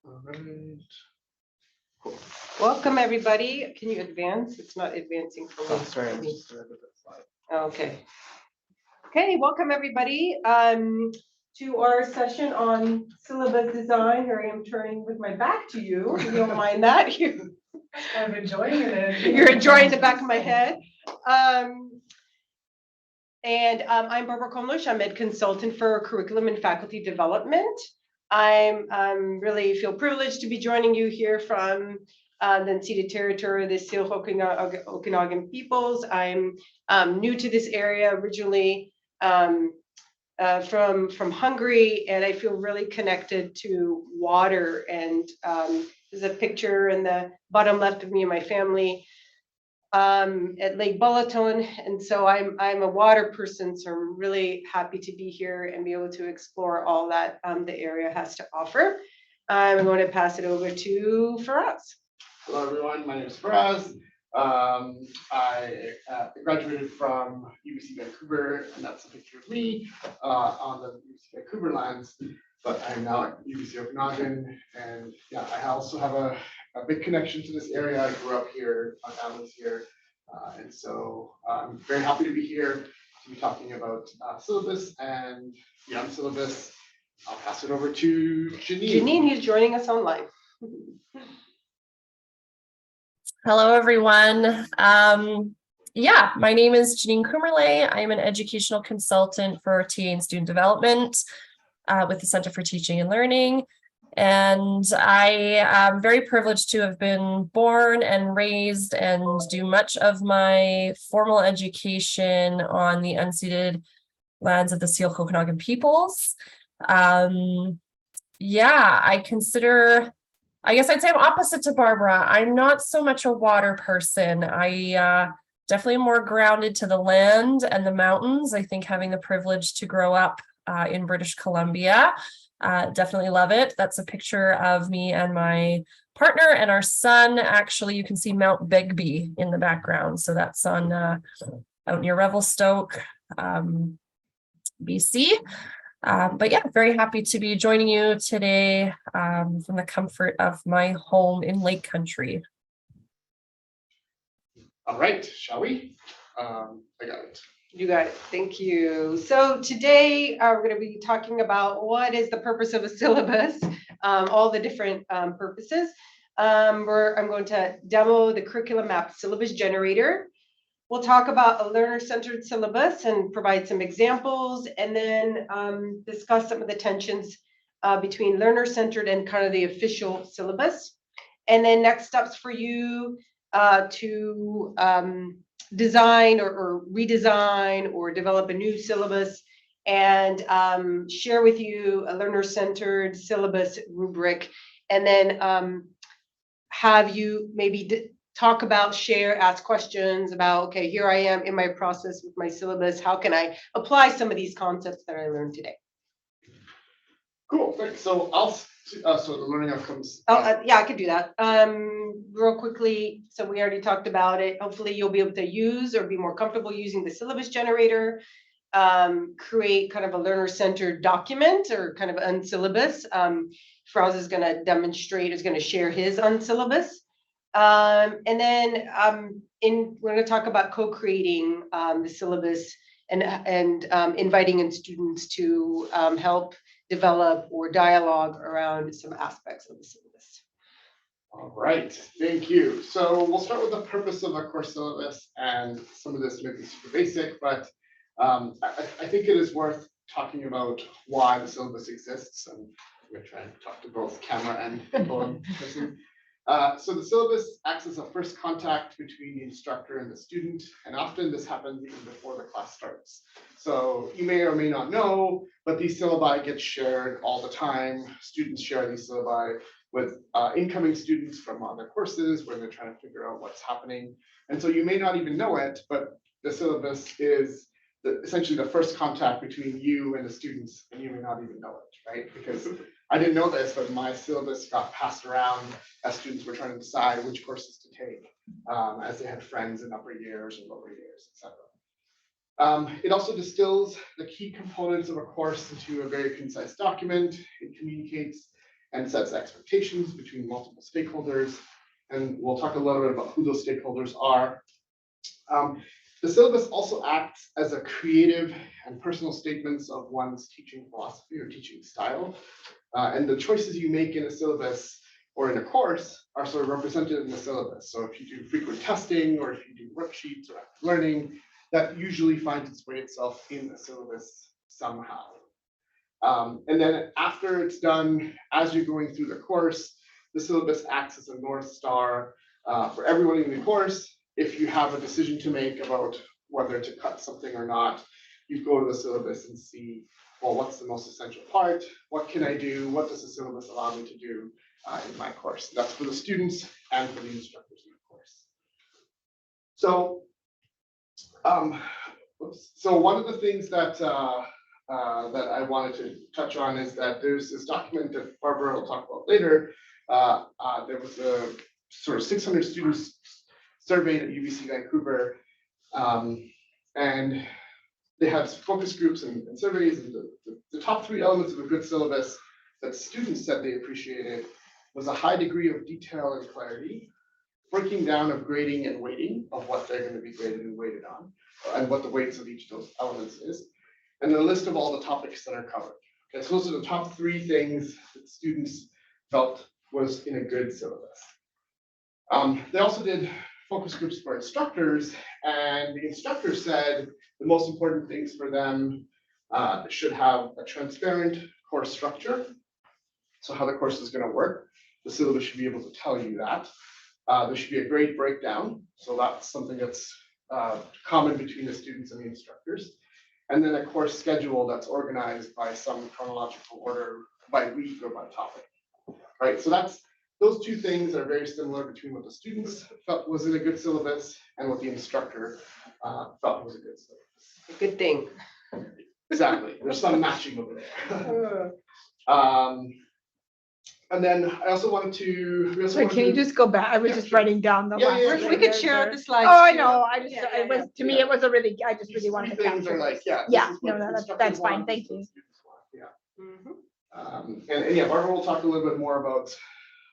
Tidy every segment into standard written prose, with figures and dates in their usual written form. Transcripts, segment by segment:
All right. Welcome, everybody. Can you advance? It's not advancing for me. Sorry, I'm just a bit slide. Okay. Okay, welcome, everybody, to our session on syllabus design. Here I am turning with my back to you. If you don't mind that. I'm enjoying it. You're enjoying the back of my head. I'm Barbara Komlush. I'm Ed Consultant for Curriculum and Faculty Development. I'm really feel privileged to be joining you here from the unceded territory of the Syllabus Okanagan peoples. I'm new to this area, originally from Hungary, and I feel really connected to water. And there's a picture in the bottom left of me and my family at Lake Balaton, and so I'm a water person, so I'm really happy to be here and be able to explore all that the area has to offer. I'm going to pass it over to Faraz. Hello, everyone. My name is Faraz. I graduated from UBC Vancouver, and that's a picture of me on the UBC Vancouver lands. But I'm now at UBC Okanagan, and yeah, I also have a big connection to this area. I grew up here, my family's here, and so I'm very happy to be here to be talking about syllabus and beyond syllabus. I'll pass it over to Janine. Janine, who's joining us online. Hello, everyone. My name is Janine Kummerle. I'm an educational consultant for TA and student development with the Center for Teaching and Learning. And I am very privileged to have been born and raised and do much of my formal education on the unceded lands of the Syilx Okanagan peoples. I guess I'd say I'm opposite to Barbara. I'm not so much a water person. I definitely am more grounded to the land and the mountains. I think having the privilege to grow up in British Columbia, definitely love it. That's a picture of me and my partner and our son. Actually, you can see Mount Begbie in the background. So that's on out near Revelstoke, BC. Very happy to be joining you today from the comfort of my home in Lake Country. All right, shall we? I got it. You got it. Thank you. So today we're going to be talking about what is the purpose of a syllabus, all the different purposes. I'm going to demo the curriculum map syllabus generator. We'll talk about a learner-centered syllabus and provide some examples, and then discuss some of the tensions between learner-centered and kind of the official syllabus. And then next steps for you to design or redesign or develop a new syllabus, and share with you a learner-centered syllabus rubric, and then have you maybe talk about, share, ask questions about, okay, here I am in my process with my syllabus. How can I apply some of these concepts that I learned today? Cool, thanks. So so the learning outcomes. Yeah, I could do that. Real quickly, so we already talked about it. Hopefully you'll be able to use or be more comfortable using the syllabus generator, create kind of a learner-centered document or kind of unsyllabus. Faraz is going to demonstrate, is going to share his unsyllabus. And then we're going to talk about co-creating the syllabus and inviting in students to help develop or dialogue around some aspects of the syllabus. All right, thank you. So we'll start with the purpose of a course syllabus, and some of this may be super basic, but I think it is worth talking about why the syllabus exists. And I'm going to try and talk to both camera and people in person. So the syllabus acts as a first contact between the instructor and the student, and often this happens even before the class starts. So you may or may not know, but these syllabi get shared all the time. Students share these syllabi with incoming students from other courses where they're trying to figure out what's happening. And so you may not even know it, but the syllabus is essentially the first contact between you and the students, and you may not even know it, right? Because I didn't know this, but my syllabus got passed around as students were trying to decide which courses to take, as they had friends in upper years and lower years, etc. It also distills the key components of a course into a very concise document. It communicates and sets expectations between multiple stakeholders. And we'll talk a little bit about who those stakeholders are. The syllabus also acts as a creative and personal statements of one's teaching philosophy or teaching style. And the choices you make in a syllabus or in a course are sort of represented in the syllabus. So if you do frequent testing or if you do worksheets or active learning, that usually finds its way itself in the syllabus somehow. And then after it's done, as you're going through the course, the syllabus acts as a North Star for everyone in the course. If you have a decision to make about whether to cut something or not, you go to the syllabus and see, well, what's the most essential part? What can I do? What does the syllabus allow me to do in my course? That's for the students and for the instructors in the course. So, so one of the things that that I wanted to touch on is that there's this document that Barbara will talk about later. There was a sort of 600 students surveyed at UBC Vancouver, and they had focus groups and surveys, and the top 3 elements of a good syllabus that students said they appreciated was a high degree of detail and clarity, breaking down of grading and weighting of what they're going to be graded and weighted on, and what the weights of each of those elements is, and a list of all the topics that are covered. Okay, so those are the top 3 things that students felt was in a good syllabus. They also did focus groups for instructors, and the instructors said the most important things for them should have a transparent course structure. So how the course is going to work, the syllabus should be able to tell you that. There should be a grade breakdown. So that's something that's common between the students and the instructors. And then a course schedule that's organized by some chronological order by week or by topic. Right, so those 2 things are very similar between what the students felt was in a good syllabus and what the instructor felt was a good syllabus. A good thing. Exactly, there's some matching over there. And then I also wanted to. So can you just go back? I was Yeah, just sure. writing down the Yeah, last. yeah, We sure. could share the slides. Oh, I too. know, I just, Yeah, it was, to me, yeah. it was a really, I just really These wanted to 3 things capture are like, this. yeah. Yeah, this is what no, the that's instructors fine, want, thank this is what you. students want, Yeah. Mhm. And yeah, Barbara will talk a little bit more about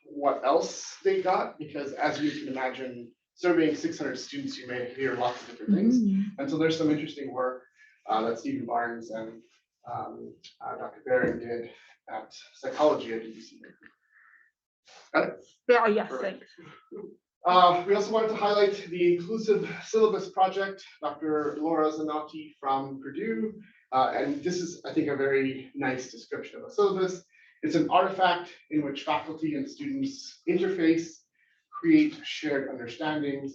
what else they got, because as you can imagine, surveying 600 students, you may hear lots of different things. And so there's some interesting work that Stephen Barnes and Dr. Baring did at psychology at UBC. Got it? Yeah, oh, yes, Perfect. thanks. We also wanted to highlight the Inclusive Syllabus Project, Dr. Laura Zanotti from Purdue. And this is, I think, a very nice description of a syllabus. It's an artifact in which faculty and students interface, create shared understandings,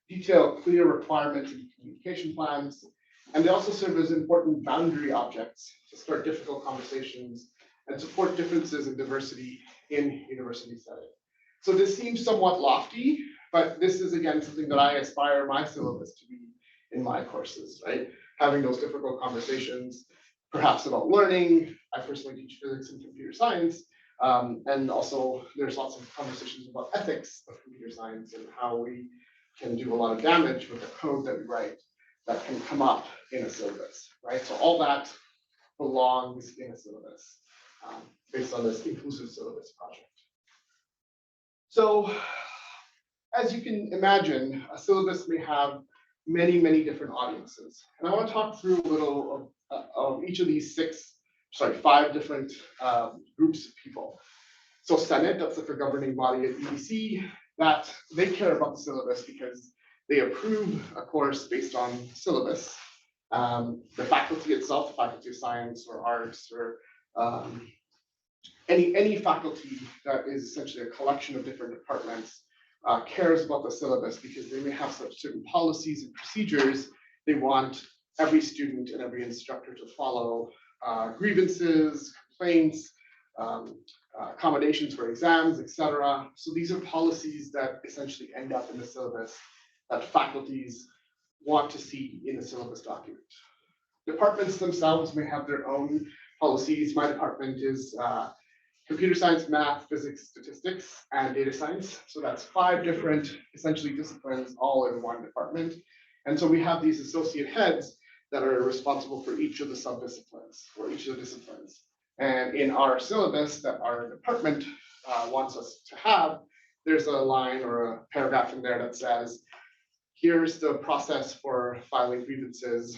detail clear requirements and communication plans, and they also serve as important boundary objects to start difficult conversations and support differences and diversity in university setting. So this seems somewhat lofty, but this is again something that I aspire my syllabus to be in my courses, right? Having those difficult conversations, perhaps about learning. I personally teach physics and computer science. And also there's lots of conversations about ethics of computer science and how we can do a lot of damage with the code that we write that can come up in a syllabus, right? So all that belongs in a syllabus based on this Inclusive Syllabus Project. So as you can imagine, a syllabus may have many, many different audiences. And I want to talk through a little of each of these 5 different groups of people. So Senate, that's like the governing body at UBC, that they care about the syllabus because they approve a course based on syllabus. The faculty itself, the Faculty of Science or Arts or any faculty that is essentially a collection of different departments cares about the syllabus because they may have such certain policies and procedures they want every student and every instructor to follow, grievances, complaints, accommodations for exams, etc. So these are policies that essentially end up in the syllabus that faculties want to see in the syllabus document. Departments themselves may have their own policies. My department is computer science, math, physics, statistics, and data science. So that's 5 different, essentially, disciplines all in one department. And so we have these associate heads that are responsible for each of the sub-disciplines or each of the disciplines. And in our syllabus that our department wants us to have, there's a line or a paragraph in there that says, here's the process for filing grievances.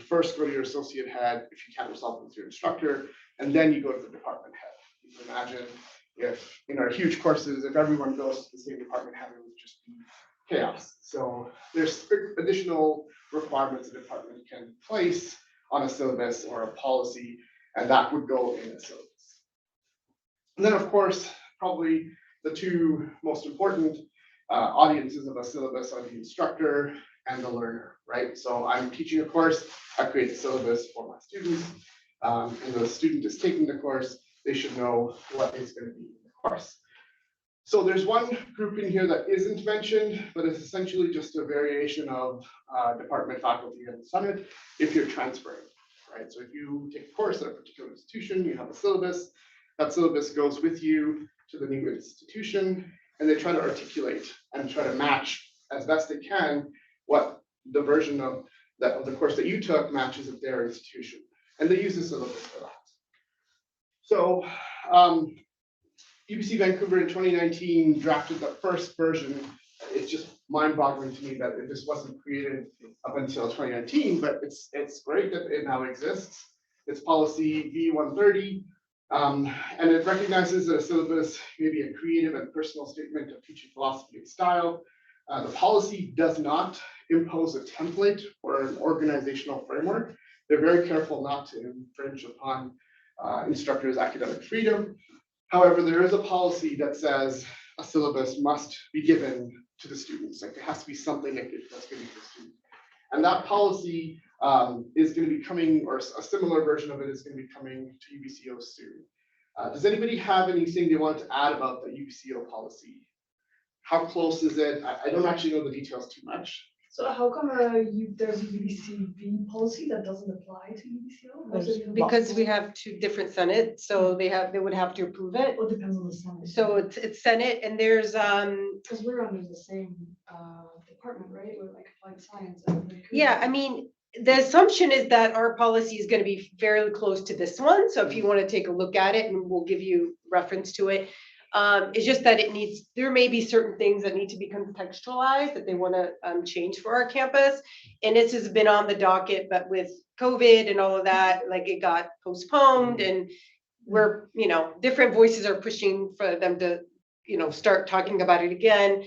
First, go to your associate head if you can't resolve it with your instructor, and then you go to the department head. You can imagine if in our huge courses, if everyone goes to the same department head, it would just be chaos. So there's additional requirements the department can place on a syllabus or a policy, and that would go in a syllabus. And then, of course, probably the two most important audiences of a syllabus are the instructor and the learner, right? So I'm teaching a course, I create the syllabus for my students, and the student is taking the course, they should know what is going to be in the course. So there's one group in here that isn't mentioned, but it's essentially just a variation of department, faculty, and Senate if you're transferring, right? So if you take a course at a particular institution, you have a syllabus, that syllabus goes with you to the new institution, and they try to articulate and try to match as best they can what the version of the course that you took matches of their institution. And they use the syllabus for that. So UBC Vancouver in 2019 drafted the first version. It's just mind-boggling to me that this wasn't created up until 2019, but it's great that it now exists. It's policy V130. And it recognizes that a syllabus may be a creative and personal statement of teaching philosophy and style. The policy does not impose a template or an organizational framework. They're very careful not to infringe upon instructors' academic freedom. However, there is a policy that says a syllabus must be given to the students. Like, there has to be something that's given to the student. And that policy is going to be coming, or a similar version of it is going to be coming to UBCO soon. Does anybody have anything they want to add about the UBCO policy? How close is it? I don't actually know the details too much. So how come there's a UBCV policy that doesn't apply to UBCO? Because we have two different Senate, so they would have to approve it. It depends on the Senate. So it's Senate, and there's Because we're under the same department, right? We're like applied science. yeah, I mean, the assumption is that our policy is going to be fairly close to this one. So if you want to take a look at it, and we'll give you reference to it. It's just that there may be certain things that need to be contextualized that they want to change for our campus. And this has been on the docket, but with COVID and all of that, like, it got postponed, and we're, different voices are pushing for them to, start talking about it again.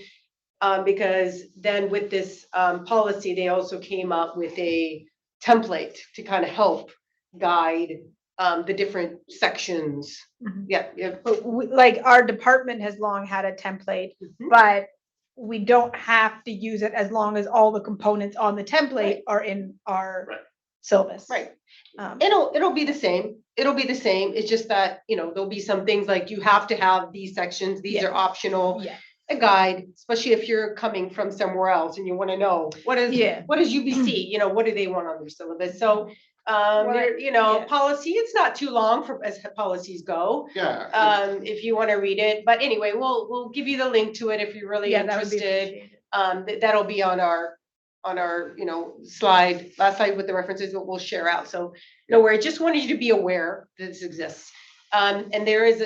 Because then with this policy, they also came up with a template to kind of help guide the different sections. Mhm. Yeah. But like, our department has long had a template, but we don't have to use it as long as all the components on the template are in our syllabus. Right. It'll be the same. It'll be the same. It's just that, there'll be some things like you have to have these sections. These are optional. Yeah. A guide, especially if you're coming from somewhere else and you want to know what is UBC, what do they want on their syllabus? So, policy, it's not too long for as policies go. Yeah. If you want to read it, but anyway, we'll give you the link to it if you're really interested. That'll be on our slide, last slide with the references that we'll share out. So no worry, just wanted you to be aware that this exists. And there is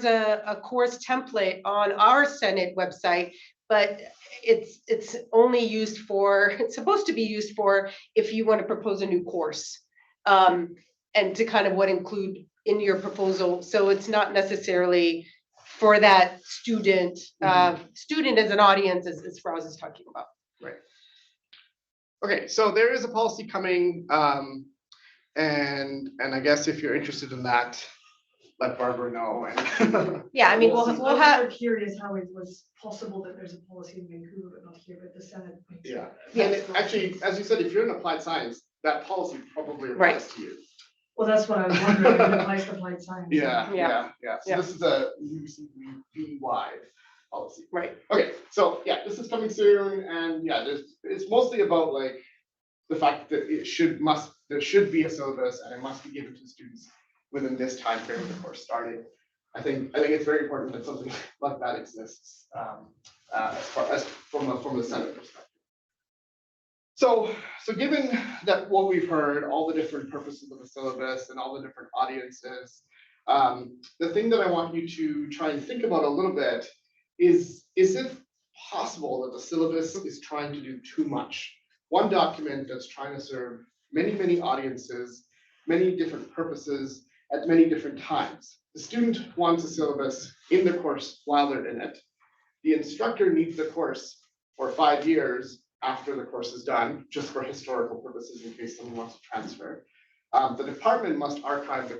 a course template on our Senate website, but it's only used for, it's supposed to be used for if you want to propose a new course. And to kind of what include in your proposal. So it's not necessarily for that student, student as an audience, as Faraz is talking about. Right. Okay, so there is a policy coming, and I guess if you're interested in that, let Barbara know. And yeah, I mean, we'll have. I'm curious how it was possible that there's a policy in Vancouver but not here, but the Senate. Yeah, and actually, as you said, if you're in applied science, that policy probably applies to you. Well, that's what I was wondering. If it applies to applied science. Yeah. So this is a UBCV-wide policy. Right. Okay, so yeah, this is coming soon, and yeah, it's mostly about like the fact that there should be a syllabus and it must be given to students within this time frame of the course starting. I think it's very important that something like that exists as far as from the Senate perspective. So given that what we've heard, all the different purposes of the syllabus and all the different audiences, the thing that I want you to try and think about a little bit is it possible that the syllabus is trying to do too much? One document that's trying to serve many, many audiences, many different purposes at many different times. The student wants a syllabus in the course while they're in it. The instructor needs the course for 5 years after the course is done, just for historical purposes in case someone wants to transfer. The department must archive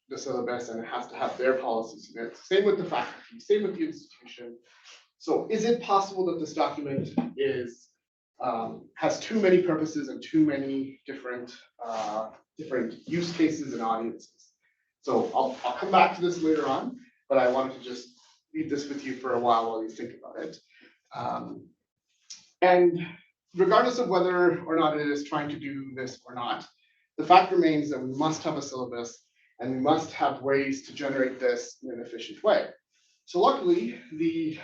the syllabus and it has to have their policies in it. Same with the faculty, same with the institution. So is it possible that this document has too many purposes and too many different use cases and audiences? So I'll come back to this later on, but I wanted to just leave this with you for a while you think about it. And regardless of whether or not it is trying to do this or not, the fact remains that we must have a syllabus and we must have ways to generate this in an efficient way. So luckily, the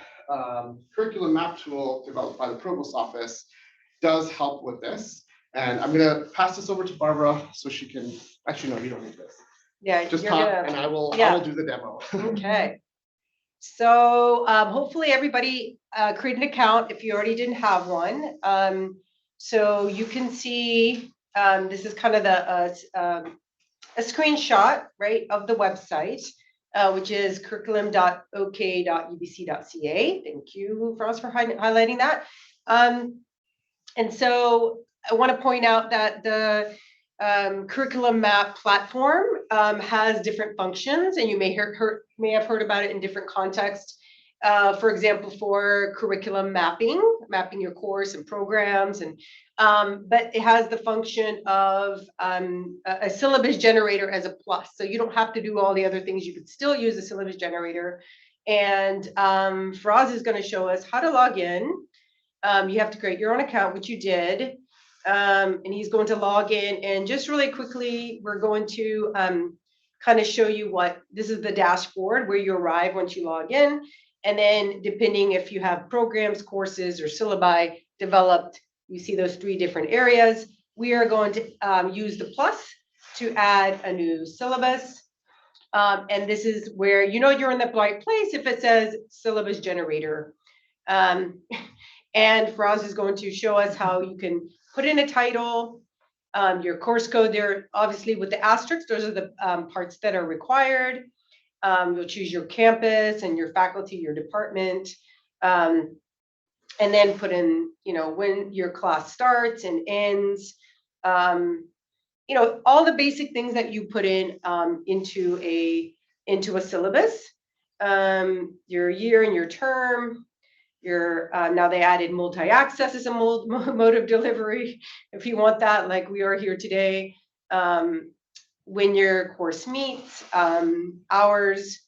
curriculum map tool developed by the Provost Office does help with this. And I'm going to pass this over to Barbara so she can, actually, no, you don't need this. Yeah, Just you're talk gonna- and I will do the demo. Okay. So hopefully everybody create an account if you already didn't have one. So you can see, this is kind of a screenshot, right, of the website, which is curriculum.ok.ubc.ca. Thank you, Ross, for highlighting that. And so I want to point out that the curriculum map platform has different functions, and you may have heard about it in different contexts. For example, for curriculum mapping your course and programs, and but it has the function of a syllabus generator as a plus. So you don't have to do all the other things. You could still use a syllabus generator. And Faraz is going to show us how to log in. You have to create your own account, which you did. And he's going to log in, and just really quickly, we're going to kind of show you this is the dashboard where you arrive once you log in. And then depending if you have programs, courses, or syllabi developed, you see those 3 different areas. We are going to use the plus to add a new syllabus. And this is where you're in the right place if it says syllabus generator. And Faraz is going to show us how you can put in a title, your course code there, obviously with the asterisks, those are the parts that are required. You'll choose your campus and your faculty, your department, and then put in, when your class starts and ends, all the basic things that you put in into a syllabus, your year and your term. Now they added multi-access as a mode of delivery, if you want that, like we are here today. When your course meets, hours,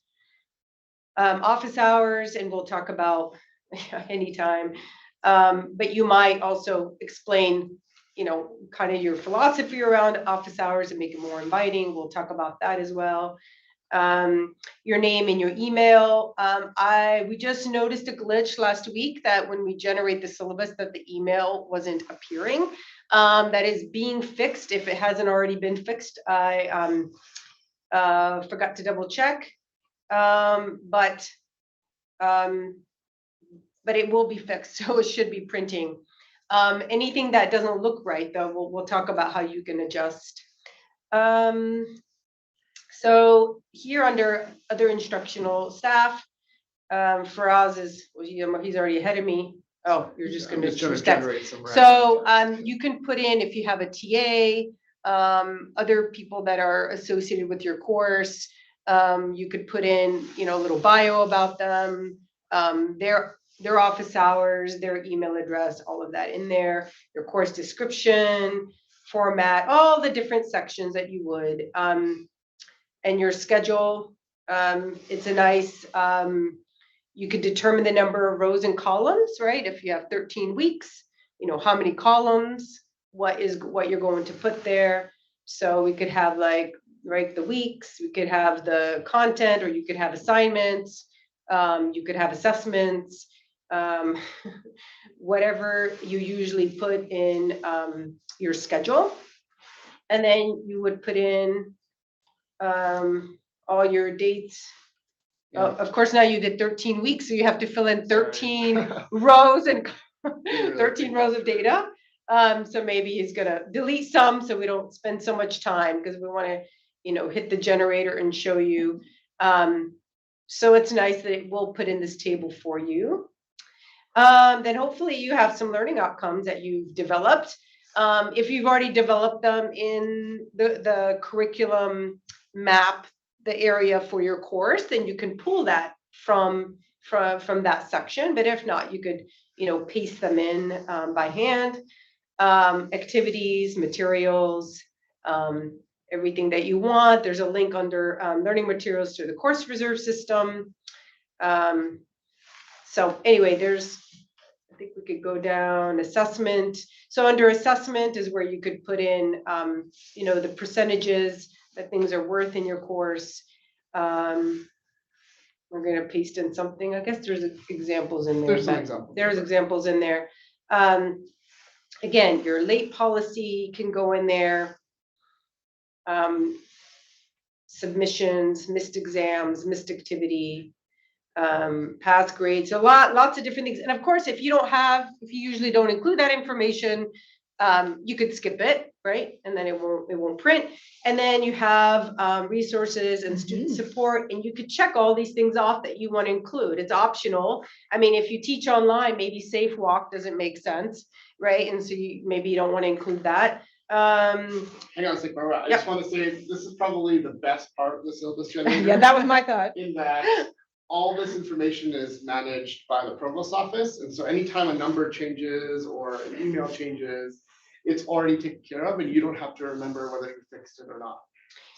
office hours, and we'll talk about anytime. But you might also explain, kind of your philosophy around office hours and make it more inviting. We'll talk about that as well. Your name and your email. We just noticed a glitch last week that when we generate the syllabus that the email wasn't appearing. That is being fixed. If it hasn't already been fixed, I forgot to double check. But it will be fixed, so it should be printing. Anything that doesn't look right, though, we'll talk about how you can adjust. So here under other instructional staff, Faraz he's already ahead of me. Oh, you're just going to generate some. So you can put in, if you have a TA, other people that are associated with your course, you could put in, a little bio about them, their office hours, their email address, all of that in there, your course description, format, all the different sections that you would. And your schedule, it's a nice, you could determine the number of rows and columns, right? If you have 13 weeks, how many columns, what you're going to put there. So we could have the weeks, we could have the content, or you could have assignments, you could have assessments, whatever you usually put in your schedule. And then you would put in all your dates. Yeah. Of course, now you did 13 weeks, so you have to fill in 13 rows and 13 rows of data. So maybe he's gonna delete some so we don't spend so much time because we want to, hit the generator and show you. So it's nice that it will put in this table for you. Then hopefully you have some learning outcomes that you've developed. If you've already developed them in the curriculum map, the area for your course, then you can pull that from that section. But if not, you could, paste them in by hand. Activities, materials, everything that you want. There's a link under learning materials to the course reserve system. So anyway, I think we could go down assessment. So under assessment is where you could put in, the percentages that things are worth in your course. We're going to paste in something. I guess there's examples in there. There's some examples. There's examples in there. Again, your late policy can go in there. Submissions, missed exams, missed activity, past grades, lots of different things. And of course, if you usually don't include that information, you could skip it, right? And then it won't print. And then you have resources and student support, and you could check all these things off that you want to include. It's optional. I mean, if you teach online, maybe Safe Walk doesn't make sense, right? And so maybe you don't want to include that. Hang on a second, Barbara. I just want to say this is probably the best part of the syllabus generator. Yeah, that was my thought. In that all this information is managed by the provost office, and so anytime a number changes or an email changes, it's already taken care of, and you don't have to remember whether you fixed it or not.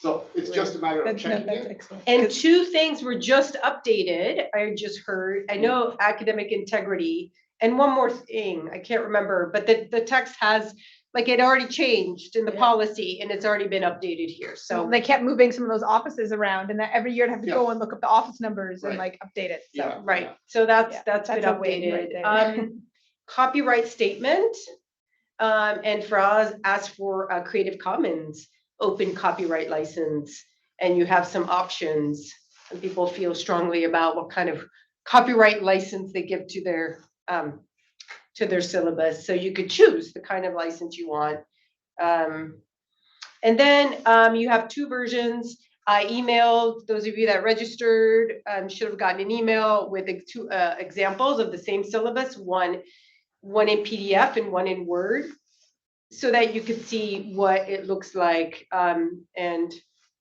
So it's just a matter of checking it. Excellent. And two things were just updated. I just heard. I know academic integrity, and one more thing I can't remember, but the text has. Like it already changed in the policy and it's already been updated here. So they kept moving some of those offices around, and that every year I'd have to go and look up the office numbers and Right. like update it. So Yeah. right. So that's that's been a win right updated. there. Copyright statement. And for us, ask for a Creative Commons open copyright license, and you have some options. And people feel strongly about what kind of copyright license they give to their syllabus. So you could choose the kind of license you want. And then you have two versions. I emailed those of you that registered, should have gotten an email with two examples of the same syllabus, one in PDF and one in Word, so that you could see what it looks like. And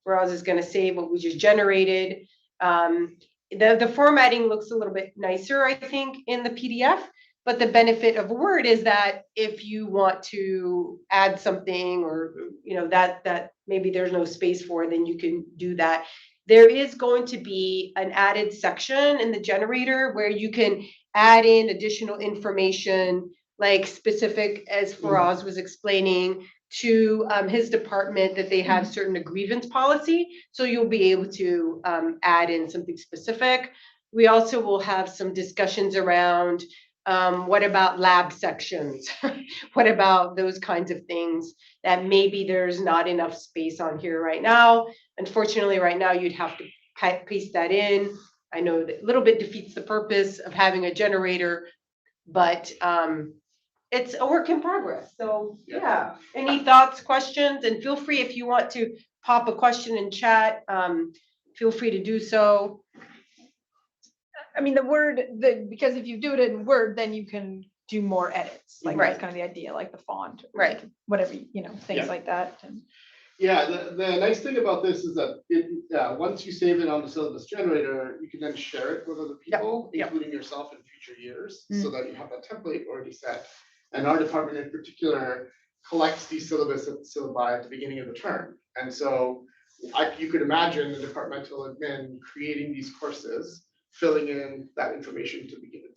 Faraz is going to say what we just generated. The formatting looks a little bit nicer, I think, in the PDF. But the benefit of Word is that if you want to add something or, that maybe there's no space for, then you can do that. There is going to be an added section in the generator where you can add in additional information, like specific, as Faraz was explaining, to his department, that they have certain grievance policy. So you'll be able to add in something specific. We also will have some discussions around what about lab sections? What about those kinds of things that maybe there's not enough space on here right now? Unfortunately, right now you'd have to paste that in. I know that a little bit defeats the purpose of having a generator, but it's a work in progress. So yeah, any thoughts, questions? And feel free, if you want to pop a question in chat, feel free to do so. I mean, because if you do it in Word, then you can do more edits. Like that's kind of the idea, like the font, right? Whatever, things like that. And yeah, the nice thing about this is that once you save it on the syllabus generator, you can then share it with other people, including yourself in future years, so that you have that template already set. And our department in particular collects these syllabi at the beginning of the term. And so you could imagine the departmental admin creating these courses, filling in that information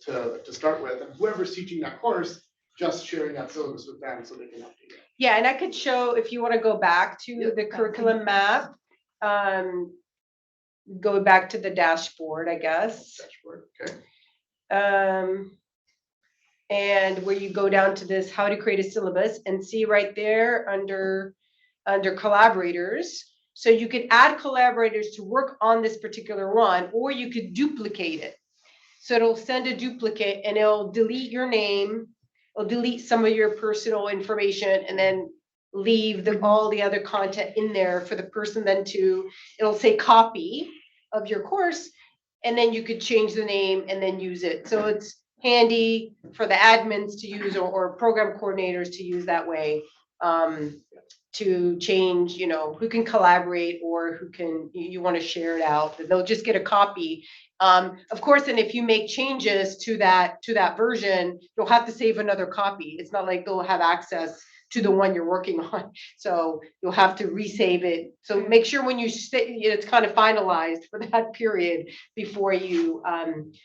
to start with, and whoever's teaching that course, just sharing that syllabus with them so they can update it. Yeah, and I could show, if you want to go back to the curriculum map, go back to the dashboard, I guess. Dashboard, okay. and where you go down to this, how to create a syllabus, and see right there under collaborators. So you could add collaborators to work on this particular one, or you could duplicate it. So it'll send a duplicate and it'll delete your name, it'll delete some of your personal information, and then leave all the other content in there for the person then to, it'll say copy of your course, and then you could change the name and then use it. So it's handy for the admins to use, or program coordinators to use that way, to change, who can collaborate or who can, you want to share it out. They'll just get a copy. Of course, and if you make changes to that version, you'll have to save another copy. It's not like they'll have access to the one you're working on. So you'll have to resave it. So make sure when you it's kind of finalized for that period before you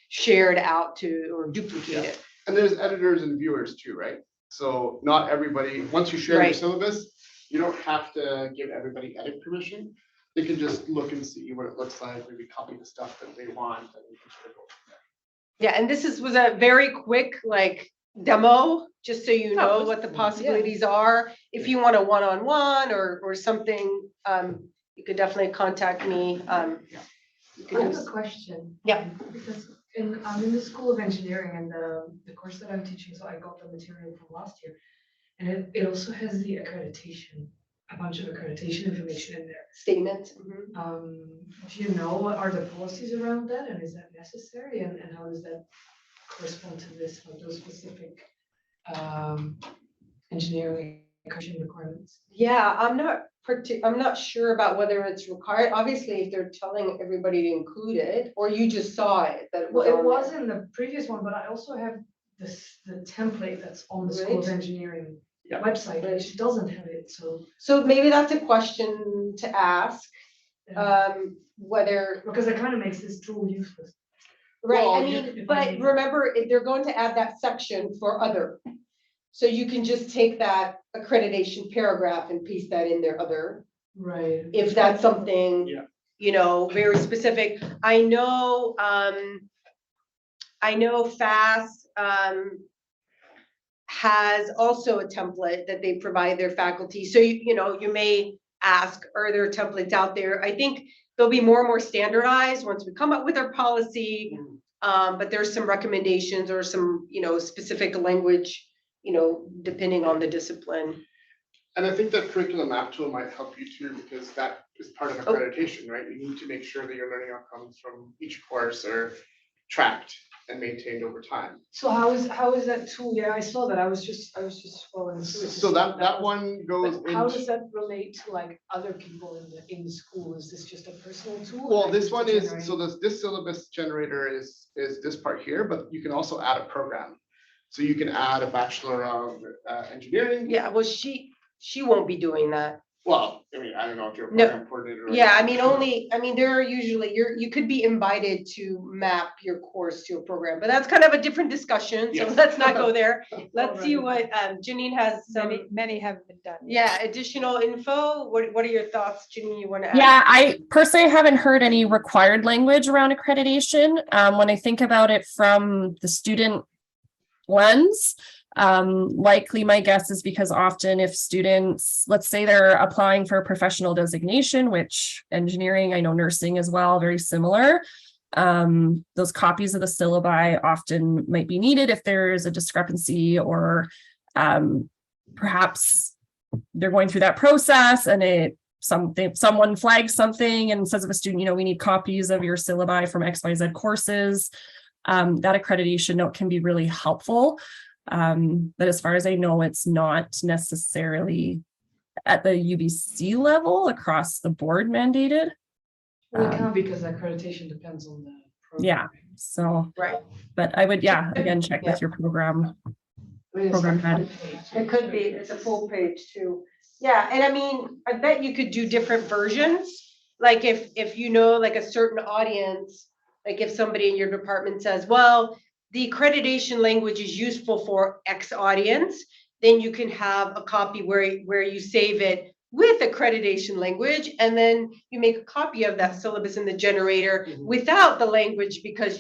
share it out to or duplicate it. And there's editors and viewers too, right? So not everybody, once you share your Right. syllabus, you don't have to give everybody edit permission. They can just look and see what it looks like, maybe copy the stuff that they want, and you can sort of go from there. Yeah, and this was a very quick demo, just so you know what the possibilities are. If you want a one-on-one or something, you could definitely contact me. You I could have just- a question. Yeah. Because I'm in the School of Engineering, and the course that I'm teaching, so I got the material from last year. And it also has the accreditation, a bunch of accreditation information in there. Statement. Mhm. Do you know what are the policies around that, and is that necessary, and how does that correspond to this, like those specific engineering accreditation requirements? Yeah, I'm not sure about whether it's required. Obviously, if they're telling everybody to include it, or you just saw it, that it was Well, it on was there. in the previous one, but I also have the template that's on the School of Right. Engineering Yeah. website, which doesn't have it, so. So maybe that's a question to ask, whether, Because it kind of makes this tool useless. right, Well, I you- mean, but remember, if they're going to add that section for other. So you can just take that accreditation paragraph and paste that in their other, Right. if that's something, Yeah. very specific. I know FAS, has also a template that they provide their faculty. So you may ask, are there templates out there? I think they'll be more and more standardized once we come up with our policy. But there's some recommendations or some, specific language, depending on the discipline. And I think that curriculum map tool might help you too, because that is part of accreditation, right? You need to make sure that your learning outcomes from each course are tracked and maintained over time. So how is that tool? Yeah, I saw that. I was just scrolling through it. to So see that what was. one goes But how into, does that relate to other people in the school? Is this just a personal tool? well, or this to one is, generate- so this syllabus generator is this part here, but you can also add a program. So you can add a Bachelor of Engineering. Yeah, well, she won't be doing that. Well, I mean, I don't know if you're a No. program coordinator. or Yeah, not. I mean, there are usually, you could be invited to map your course to a program, but that's kind of a different discussion, so Yes. let's not go there. Let's see Alright. what, Janine has some, Many have been done. yeah, additional info. What are your thoughts, Janine, you want to add? Yeah, I personally haven't heard any required language around accreditation. When I think about it from the student lens, likely my guess is because often if students, let's say they're applying for a professional designation, which engineering, I know nursing as well, very similar. Those copies of the syllabi often might be needed if there is a discrepancy, or perhaps they're going through that process and someone flags something and says of a student, we need copies of your syllabi from XYZ courses. That accreditation note can be really helpful. But as far as I know, it's not necessarily at the UBC level across the board mandated. Well, it can because accreditation depends on the program. Yeah. So, Right. but I would, again, check with your program. Program head. It could be, it's a full page too. Yeah, and I mean, I bet you could do different versions. Like if like a certain audience, like if somebody in your department says, well, the accreditation language is useful for X audience, then you can have a copy where you save it with accreditation language, and then you make a copy of that syllabus in the generator Mhm. without the language, because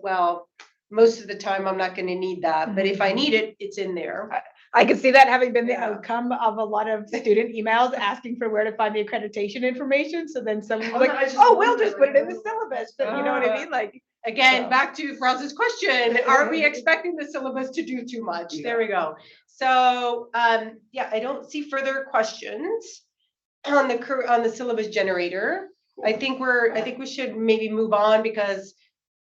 well, most of the time I'm not gonna need that, but if I need it, it's in there. I can see that having been the Yeah. outcome of a lot of student emails asking for where to find the accreditation information. So then someone was Oh, like, no, I just oh, we'll wondered, just put it in the like, syllabus. But you know what I mean? Like, Again, So- back to Roz's question, are we expecting the syllabus to do too much? There we go. So, yeah, I don't see further questions on the syllabus generator. I think we should maybe move on because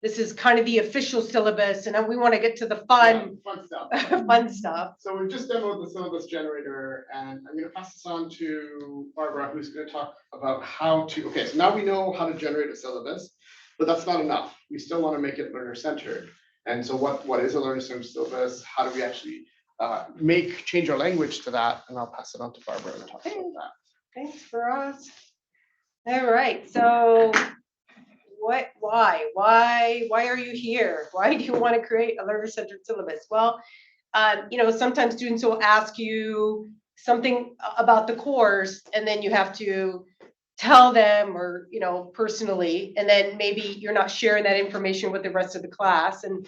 this is kind of the official syllabus and we want to get to the fun, Fun stuff. fun stuff. So we've just demoed the syllabus generator, and I'm gonna pass this on to Barbara, who's gonna talk about how to, okay, so now we know how to generate a syllabus, but that's not enough. We still wanna make it learner-centered. And so what is a learner-centered syllabus? How do we actually change our language to that? And I'll pass it on to Barbara to talk about that. Thanks for us. All right, so why are you here? Why do you want to create a learner-centered syllabus? Well, sometimes students will ask you something about the course and then you have to tell them or, personally, and then maybe you're not sharing that information with the rest of the class. And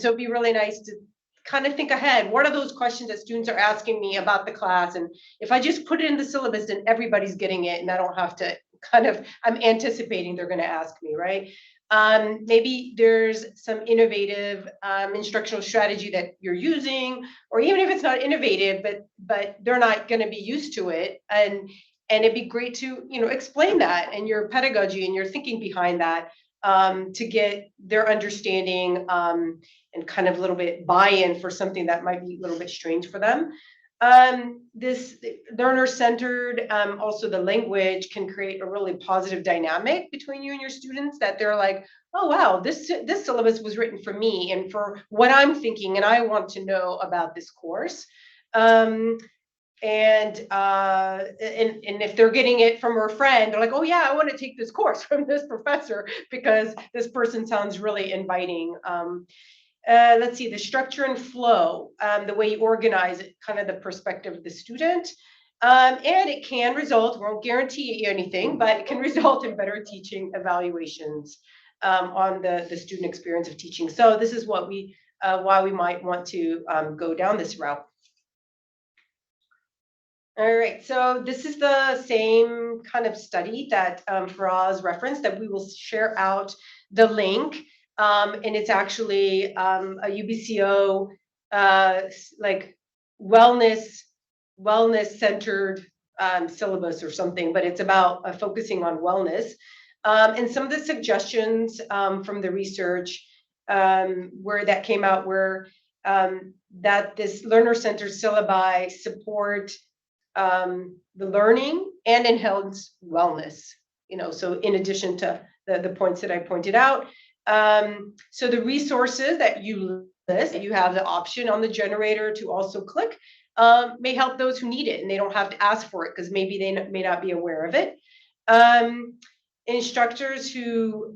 so it'd be really nice to kind of think ahead. What are those questions that students are asking me about the class? And if I just put it in the syllabus, then everybody's getting it and I don't have to I'm anticipating they're going to ask me, right? Maybe there's some innovative instructional strategy that you're using, or even if it's not innovative, but they're not going to be used to it. And it'd be great to, explain that and your pedagogy and your thinking behind that to get their understanding and kind of a little bit buy-in for something that might be a little bit strange for them. This learner-centered, also the language can create a really positive dynamic between you and your students that they're like, oh, wow, this syllabus was written for me and for what I'm thinking and I want to know about this course. And if they're getting it from a friend, they're like, oh yeah, I want to take this course from this professor because this person sounds really inviting. Let's see, the structure and flow, the way you organize it, kind of the perspective of the student. And it can result, won't guarantee you anything, but it can result in better teaching evaluations on the student experience of teaching. So this is what why we might want to go down this route. All right, so this is the same kind of study that Faraz referenced that we will share out the link. And it's actually a UBCO like wellness centered syllabus or something, but it's about focusing on wellness. And some of the suggestions from the research where that came out were that this learner-centered syllabi support the learning and enhance wellness, so in addition to the points that I pointed out. So the resources that you list, you have the option on the generator to also click, may help those who need it and they don't have to ask for it because maybe they may not be aware of it. Instructors who,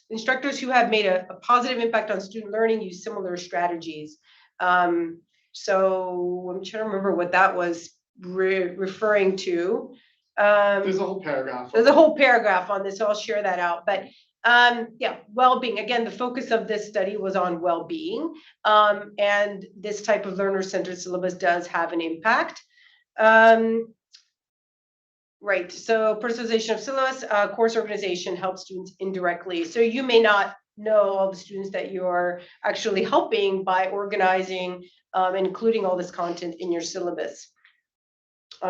instructors who have made a positive impact on student learning use similar strategies. So I'm trying to remember what that was referring to. There's a whole paragraph. There's a whole paragraph on this, so I'll share that out. But yeah, well-being. Again, the focus of this study was on well-being, and this type of learner-centered syllabus does have an impact. Right. So personalization of syllabus, course organization helps students indirectly. So you may not know all the students that you're actually helping by organizing, including all this content in your syllabus.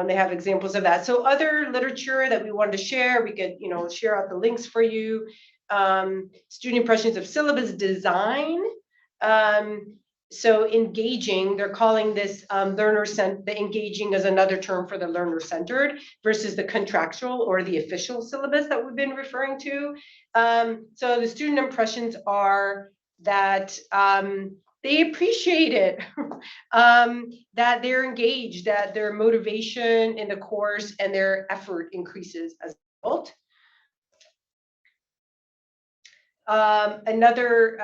They have examples of that. So other literature that we wanted to share, we could, share out the links for you. Student impressions of syllabus design. So engaging, they're calling this learner-centered, the engaging is another term for the learner-centered versus the contractual or the official syllabus that we've been referring to. So the student impressions are that they appreciate it, that they're engaged, that their motivation in the course and their effort increases as a result. Another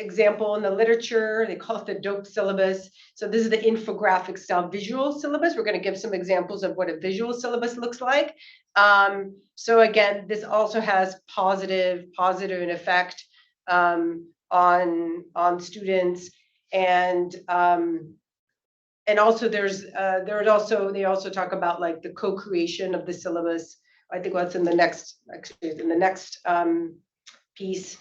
example in the literature, they call it the dope syllabus. So this is the infographic style visual syllabus. We're going to give some examples of what a visual syllabus looks like. So again, this also has positive effect on students, and also they also talk about like the co-creation of the syllabus. I think that's in the next, actually in the next piece.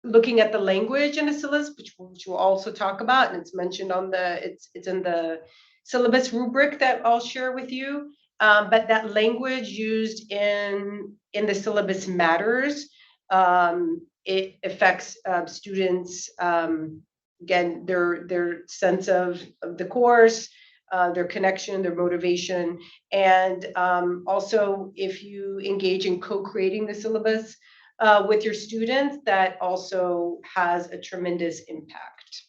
Looking at the language in the syllabus, which we'll also talk about, and it's mentioned on it's in the syllabus rubric that I'll share with you. But that language used in the syllabus matters. It affects students, again, their sense of the course, their connection, their motivation, and also if you engage in co-creating the syllabus with your students, that also has a tremendous impact.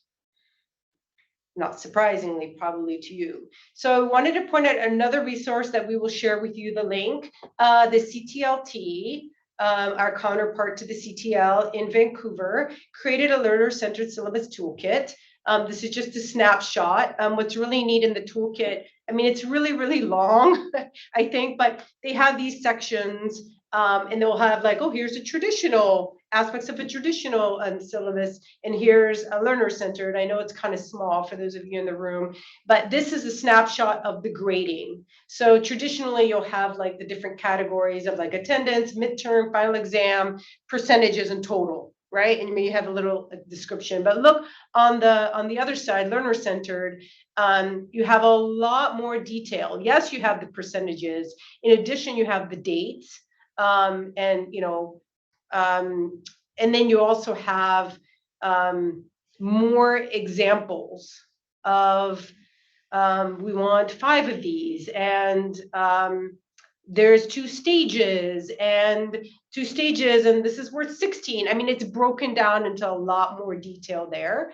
Not surprisingly, probably to you. So I wanted to point out another resource that we will share with you the link, the CTLT, our counterpart to the CTL in Vancouver, created a learner-centered syllabus toolkit. This is just a snapshot. What's really neat in the toolkit, I mean, it's really, really long, I think, but they have these sections, and they'll have like, oh, here's a traditional aspects of a traditional syllabus, and here's a learner-centered. I know it's kind of small for those of you in the room, but this is a snapshot of the grading. So traditionally, you'll have like the different categories of like attendance, midterm, final exam, percentages, and total, right? And you have a little description. But look on the other side, learner-centered, you have a lot more detail. Yes, you have the percentages. In addition, you have the dates, and then you also have more examples of we want 5 of these, and there's 2 stages, and this is worth 16. I mean, it's broken down into a lot more detail there,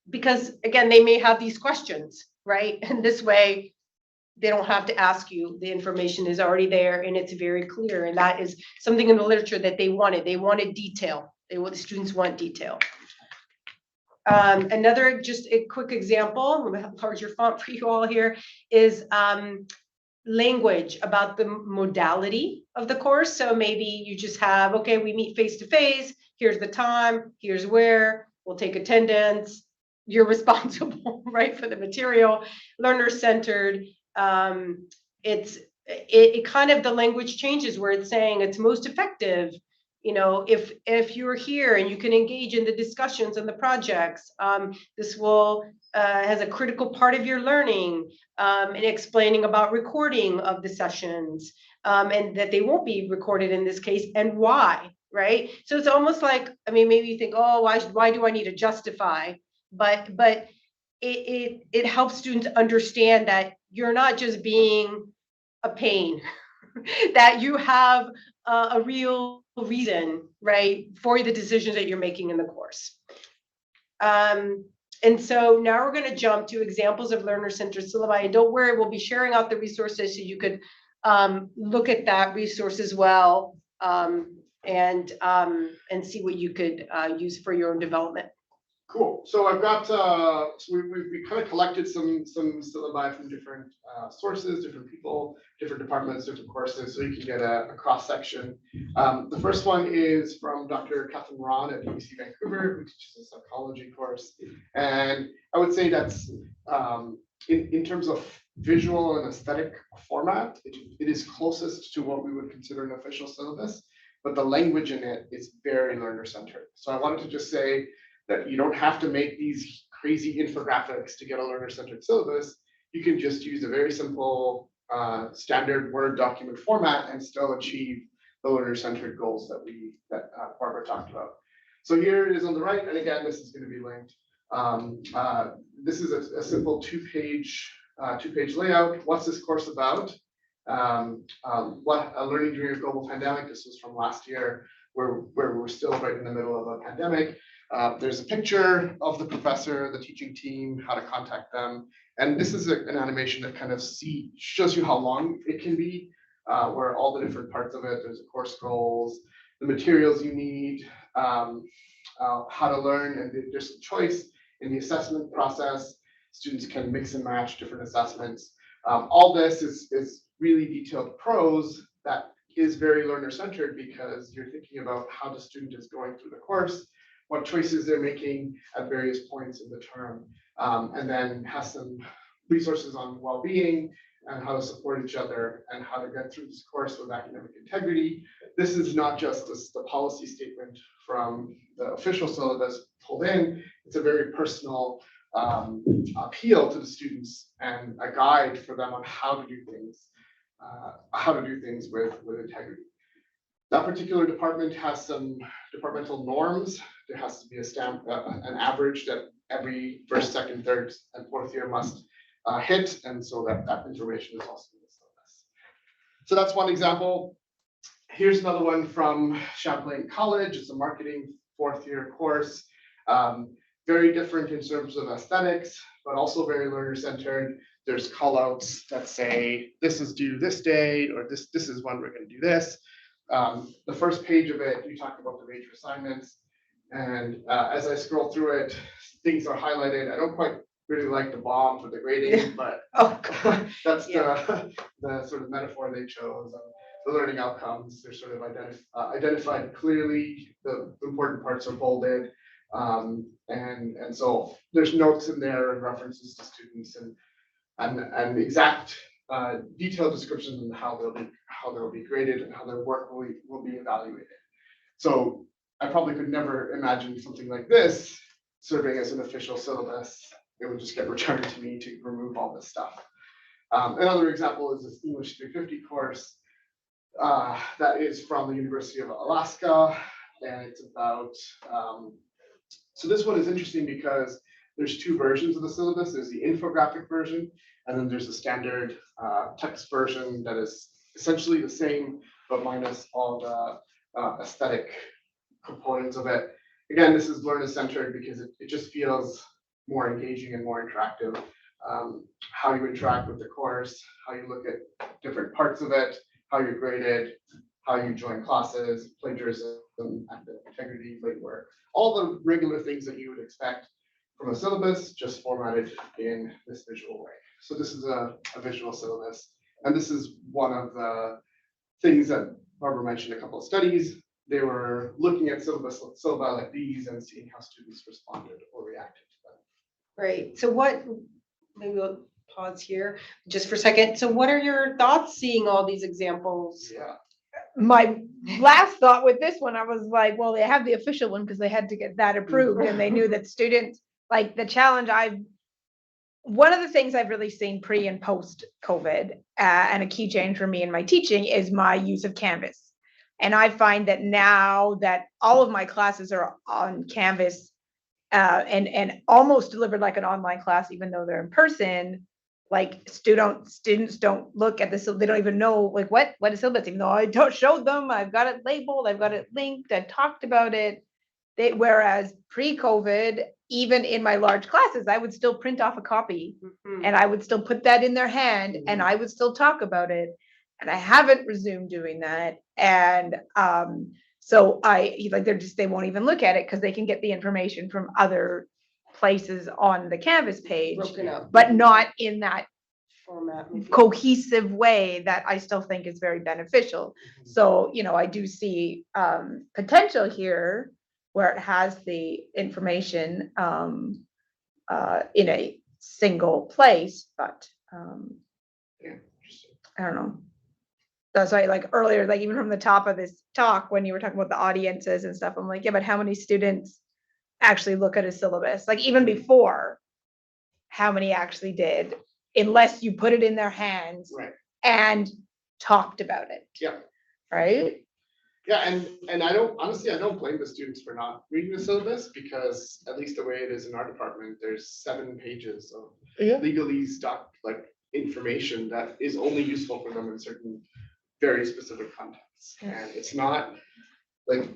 because again, they may have these questions, right? And this way, they don't have to ask you. The information is already there, and it's very clear. And that is something in the literature that they wanted. They wanted detail. The students want detail. Another, just a quick example, I'm gonna have larger font for you all here, is language about the modality of the course. So maybe you just have, okay, we meet face-to-face, here's the time, here's where, we'll take attendance, you're responsible, right, for the material, learner-centered. It kind of, the language changes where it's saying it's most effective, if you're here and you can engage in the discussions and the projects. This will has a critical part of your learning, and explaining about recording of the sessions, and that they won't be recorded in this case, and why, right? So it's almost like, I mean, maybe you think, oh, why do I need to justify? But it helps students understand that you're not just being a pain, that you have a real reason, right, for the decisions that you're making in the course. And so now we're going to jump to examples of learner-centered syllabi. And don't worry, we'll be sharing out the resources so you could look at that resource as well, and see what you could use for your own development. Cool. So I've got, so we kind of collected some syllabi from different sources, different people, different departments, different courses, so you can get a cross section. The first one is from Dr. Catherine Ron at UBC Vancouver, who teaches a psychology course. And I would say that's, in terms of visual and aesthetic format, it is closest to what we would consider an official syllabus, but the language in it is very learner-centered. So I wanted to just say that you don't have to make these crazy infographics to get a learner-centered syllabus. You can just use a very simple standard Word document format and still achieve the learner-centered goals that Barbara talked about. So here it is on the right, and again, this is going to be linked. This is a simple two-page layout. What's this course about? What a learning during a global pandemic. This was from last year, where we're still right in the middle of a pandemic. There's a picture of the professor, the teaching team, how to contact them. And this is an animation that kind of shows you how long it can be, where all the different parts of it, there's course goals, the materials you need, how to learn, and there's some choice in the assessment process. Students can mix and match different assessments. All this is really detailed prose that is very learner-centered because you're thinking about how the student is going through the course, what choices they're making at various points in the term, and then has some resources on well-being and how to support each other and how to get through this course with academic integrity. This is not just the policy statement from the official syllabus pulled in, it's a very personal appeal to the students and a guide for them on how to do things with integrity. That particular department has some departmental norms. There has to be an average that every first, second, third, and fourth year must hit, and so that information is also in the syllabus. So that's one example. Here's another one from Champlain College. It's a marketing fourth year course. Very different in terms of aesthetics, but also very learner-centered. There's callouts that say, this is due this date, or this is when we're going to do this. The first page of it, you talk about the major assignments. And as I scroll through it, things are highlighted. I don't quite really like the bomb for the grading, but that's the sort of metaphor they chose. The learning outcomes, they're sort of identified clearly. The important parts are bolded. And so there's notes in there and references to students and exact detailed descriptions on how they'll be graded and how their work will be evaluated. So I probably could never imagine something like this serving as an official syllabus. It would just get returned to me to remove all this stuff. Another example is this English 350 course that is from the University of Alaska, and it's about so this one is interesting because there's two versions of the syllabus. There's the infographic version, and then there's the standard text version that is essentially the same, but minus all the aesthetic components of it. Again, this is learner-centered because it just feels more engaging and more interactive. How you interact with the course, how you look at different parts of it, how you're graded, how you join classes, plagiarism, academic integrity, late work, all the regular things that you would expect from a syllabus, just formatted in this visual way. So this is a visual syllabus. And this is one of the things that Barbara mentioned, a couple of studies. They were looking at syllabi like these and seeing how students responded or reacted to them. Right. So maybe we'll pause here just for a second. So what are your thoughts seeing all these examples? Yeah. My last thought with this one, I was like, well, they have the official one because they had to get that approved and they knew that students, like the challenge one of the things I've really seen pre and post COVID and a key change for me in my teaching is my use of Canvas. And I find that now that all of my classes are on Canvas and almost delivered like an online class, even though they're in person, like students don't look at this, they don't even know like what is syllabus, even though I don't show them, I've got it labeled, I've got it linked, I've talked about it. Whereas pre-COVID, even in my large classes, I would still print off a copy and I would still put that in their hand and I would still talk about it. And I haven't resumed doing that. And so they won't even look at it because they can get the information from other places on the Canvas page, Broken up. but not in that Format. cohesive way that I still think is very beneficial. So, I do see potential here where it has the information in a single place, but I don't know. That's why, like earlier, like even from the top of this talk, when you were talking about the audiences and stuff, I'm like, yeah, but how many students actually look at a syllabus? Like even before, how many actually did, unless you put it in their hands and talked about it. Yeah. Right. Yeah, and I don't blame the students for not reading the syllabus because at least the way it is in our department, there's 7 pages of legalese information that is only useful for them in certain very specific contexts. And it's not like,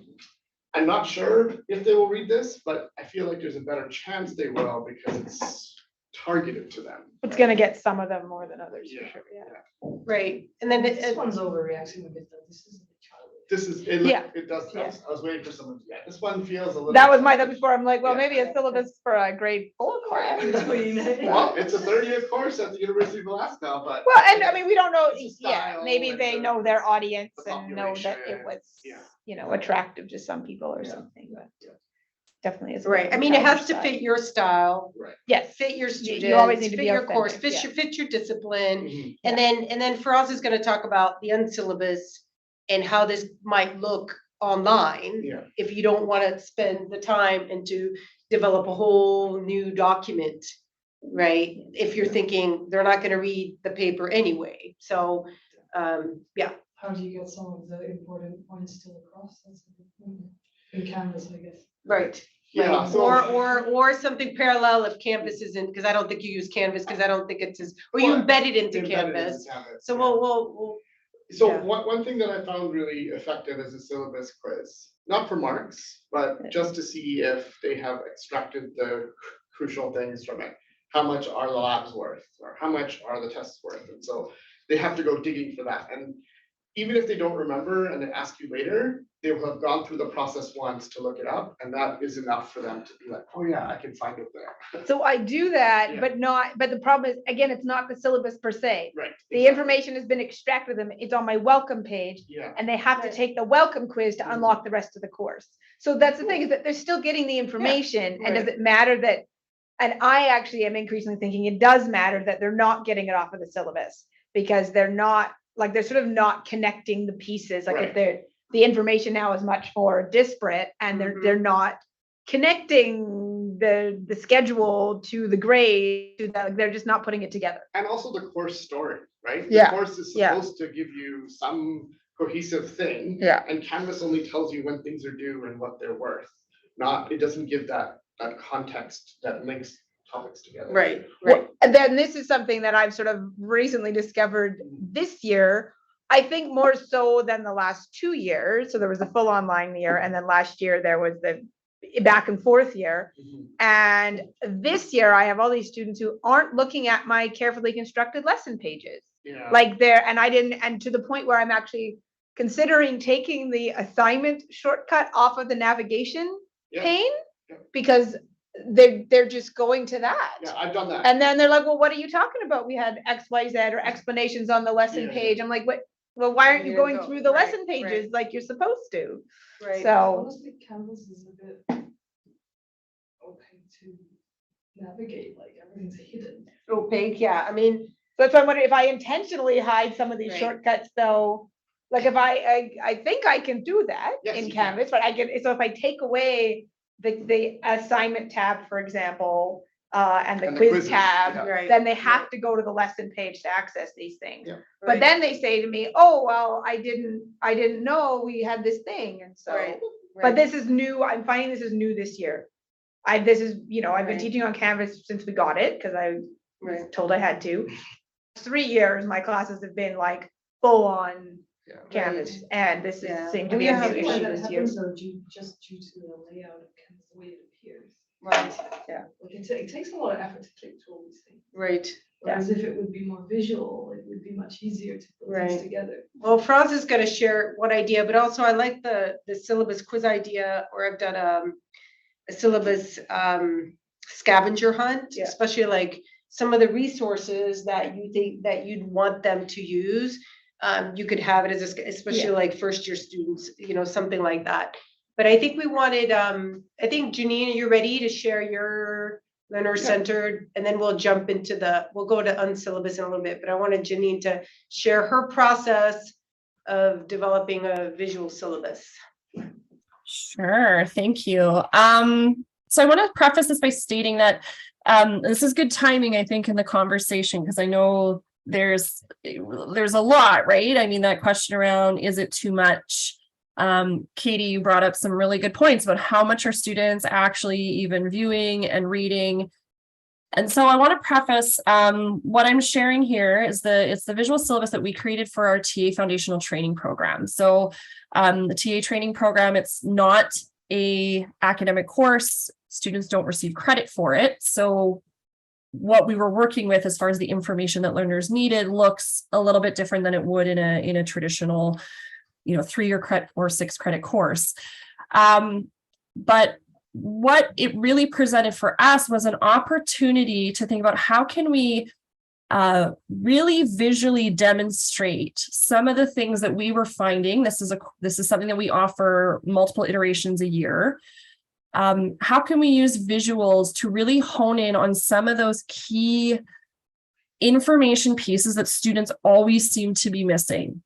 I'm not sure if they will read this, but I feel like there's a better chance they will because it's targeted to them. It's going to get some of them more than others. Yeah. For sure. Yeah. Right. And then This one's overreacting a bit though. This is a bit childish. this is, it, Yeah. it does, Yeah. I was waiting for someone to, yeah, this one feels a little. That was my thought before. I'm like, well, Yeah. maybe a syllabus for a grade 4 class. Well, it's a 30th course at the University of Alaska, but. Well, and I mean, we don't know, It's a yeah, style maybe and they the- know their audience the and know that it population, was, yeah. you know, attractive to some people or Yeah. something, but Yeah. definitely is. Right, I mean, it has to fit your style, Yes. fit your You always students, need to fit be your course, authentic, fit your discipline. Mhm. And then Faraz is gonna talk about the unsyllabus and how this might look online. Yeah. If you don't wanna spend the time and to develop a whole new document, right? If you're thinking they're not gonna read the paper anyway, so, yeah. How do you get some of the important points still across? That's a good thing. In Canvas, I guess. Right. Yeah, Right. so. Or something parallel if Canvas isn't, because I don't think you use Canvas, because I don't think it's as, or you Well, embed it into embedded in Canvas. Canvas, So yeah. we'll, So yeah. one thing that I found really effective is a syllabus quiz, not for marks, but just to see if they have extracted the crucial things from it. How much are the labs worth, or how much are the tests worth? And so they have to go digging for that. And even if they don't remember and they ask you later, they will have gone through the process once to look it up, and that is enough for them to be like, oh yeah, I can find it there. So I do that, Yeah. but the problem is, again, it's not the syllabus per se. Right. The information has been extracted them, it's on my welcome page, Yeah. and they have to Right. take the welcome quiz to Mhm. unlock the rest of the course. So that's the thing, is that they're still getting the information, and does right. it matter that? And I actually am increasingly thinking it does matter that they're not getting it off of the syllabus, because they're not, like, they're sort of not connecting the pieces, like Right. if they're, the information now is much more disparate, and Mhm. they're not connecting the schedule to the grade, to that, they're just not putting it together. And also the course story, right? Yeah, The course is yeah. supposed to give you some cohesive thing. Yeah. And Canvas only tells you when things are due and what they're worth. Not, it doesn't give that context that links topics together. Right, Well, right. and then this is something that I've sort of recently discovered this year, I think more so than the last 2 years. So there was a full online year, and then last year there was the back and forth year. Mhm. And this year I have all these students who aren't looking at my carefully constructed lesson pages. Yeah. Like there, and I didn't, and to the point where I'm actually considering taking the assignment shortcut off of the navigation Yeah. pane, Yeah. because they're just going to that. Yeah, I've done that. And then they're like, well, what are you talking about? We had X, Y, Z or explanations on the lesson Yeah. page. I'm like, what? Well, why aren't you You going go, through the right, lesson pages right. like you're supposed to? Right. So, Honestly, Canvas is a bit opaque to navigate, like everything's hidden. Opaque, yeah, I mean, that's why I'm wondering if I intentionally hide some of these Right. shortcuts though. Like if I think I can do that Yes, in you can. Canvas, but I can, so if I take away the assignment tab, for example, and the And the quiz quizzes, tab, yeah. right. then they have to go to the lesson page to access these things. Yeah. But right, then they say to me, oh, well, I didn't know we had this thing, and so. right, But right. this is new, I'm finding this is new this year. This is, I've been Right. teaching on Canvas since we got it, because I was Right. told I had to. 3 years, my classes have been like full on Yeah. Canvas, and this Yeah. is seemed to And be we a have new issues issue That this year. happens though, just due to the layout of Canvas, the way it appears. Right, Like it takes a lot of effort to click through all these things. right. Whereas if it would be more visual, it would be much easier to put Right. things together. Well, Franz is gonna share one idea, but also I like the syllabus quiz idea, or I've done a syllabus scavenger hunt, Yeah. especially like some of the resources that you think that you'd want them to use. You could have it as especially Yeah. like first year students, something like that. But I think we wanted, I think Janine, are you ready to share your learner centered? And then we'll jump into we'll go to unsyllabus in a little bit, but I wanted Janine to share her process of developing a visual syllabus. Sure, thank you. So I want to preface this by stating that this is good timing, I think, in the conversation, because I know there's a lot, right? I mean, that question around, is it too much? Katie, you brought up some really good points about how much are students actually even viewing and reading. And so I want to preface what I'm sharing here is it's the visual syllabus that we created for our TA foundational training program. So the TA training program, it's not a academic course. Students don't receive credit for it. So what we were working with as far as the information that learners needed looks a little bit different than it would in a traditional 3 or 6 credit course. But what it really presented for us was an opportunity to think about how can we really visually demonstrate some of the things that we were finding. This is something that we offer multiple iterations a year. How can we use visuals to really hone in on some of those key information pieces that students always seem to be missing?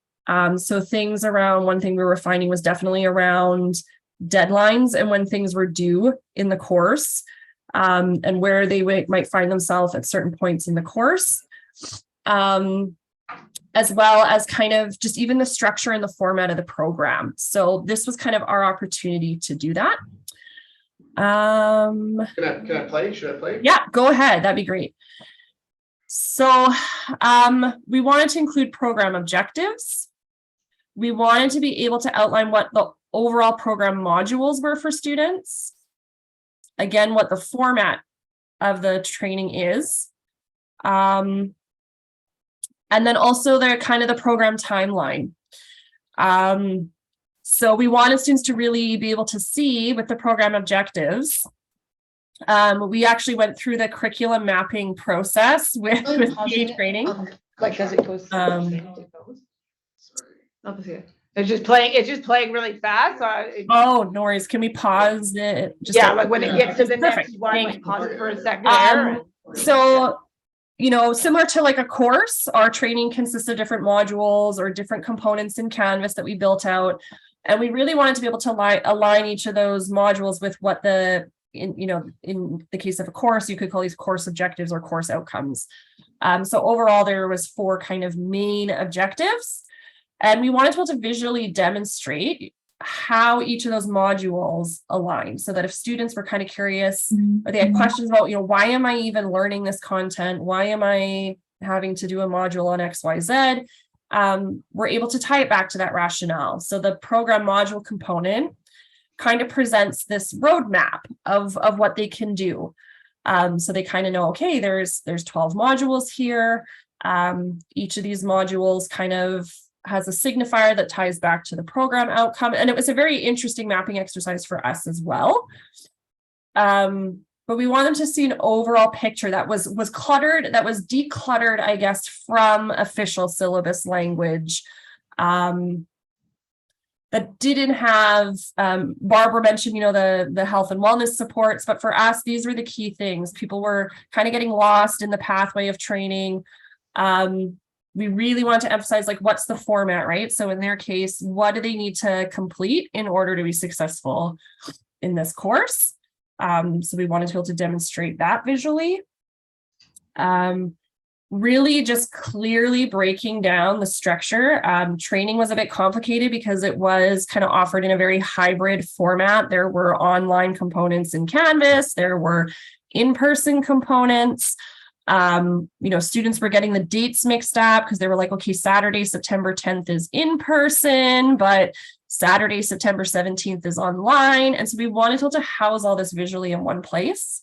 So things around, one thing we were finding was definitely around deadlines and when things were due in the course, and where they might find themselves at certain points in the course, as well as kind of just even the structure and the format of the program. So this was kind of our opportunity to do that. Can I play? Should I play? Yeah, go ahead. That'd be great. So we wanted to include program objectives. We wanted to be able to outline what the overall program modules were for students. Again, what the format of the training is. And then also the kind of the program timeline. So we wanted students to really be able to see with the program objectives. We actually went through the curriculum mapping process with PA training. Like, does it go? Sorry. It's just playing really fast. Oh, no worries. Can we pause it? Like when it gets to the Perfect. next one, Thank like you. pause it for a second there. So, similar to like a course, our training consists of different modules or different components in Canvas that we built out. And we really wanted to be able to align each of those modules with what in the case of a course, you could call these course objectives or course outcomes. So overall, there was 4 kind of main objectives. And we wanted to be able to visually demonstrate how each of those modules align, so that if students were kind of curious or they had questions about, why am I even learning this content? Why am I having to do a module on XYZ? We're able to tie it back to that rationale. So the program module component kind of presents this roadmap of what they can do. So they kind of know, okay, there's 12 modules here. Each of these modules kind of has a signifier that ties back to the program outcome. And it was a very interesting mapping exercise for us as well. But we want them to see an overall picture that was cluttered, that was decluttered, I guess, from official syllabus language. That didn't have, Barbara mentioned, the health and wellness supports, but for us, these were the key things. People were kind of getting lost in the pathway of training. We really want to emphasize, like, what's the format, right? So in their case, what do they need to complete in order to be successful in this course? So we wanted to be able to demonstrate that visually. Really just clearly breaking down the structure. Training was a bit complicated because it was kind of offered in a very hybrid format. There were online components in Canvas, there were in-person components. Students were getting the dates mixed up because they were like, okay, Saturday, September 10th is in person, but Saturday, September 17th is online. And so we wanted to house all this visually in one place.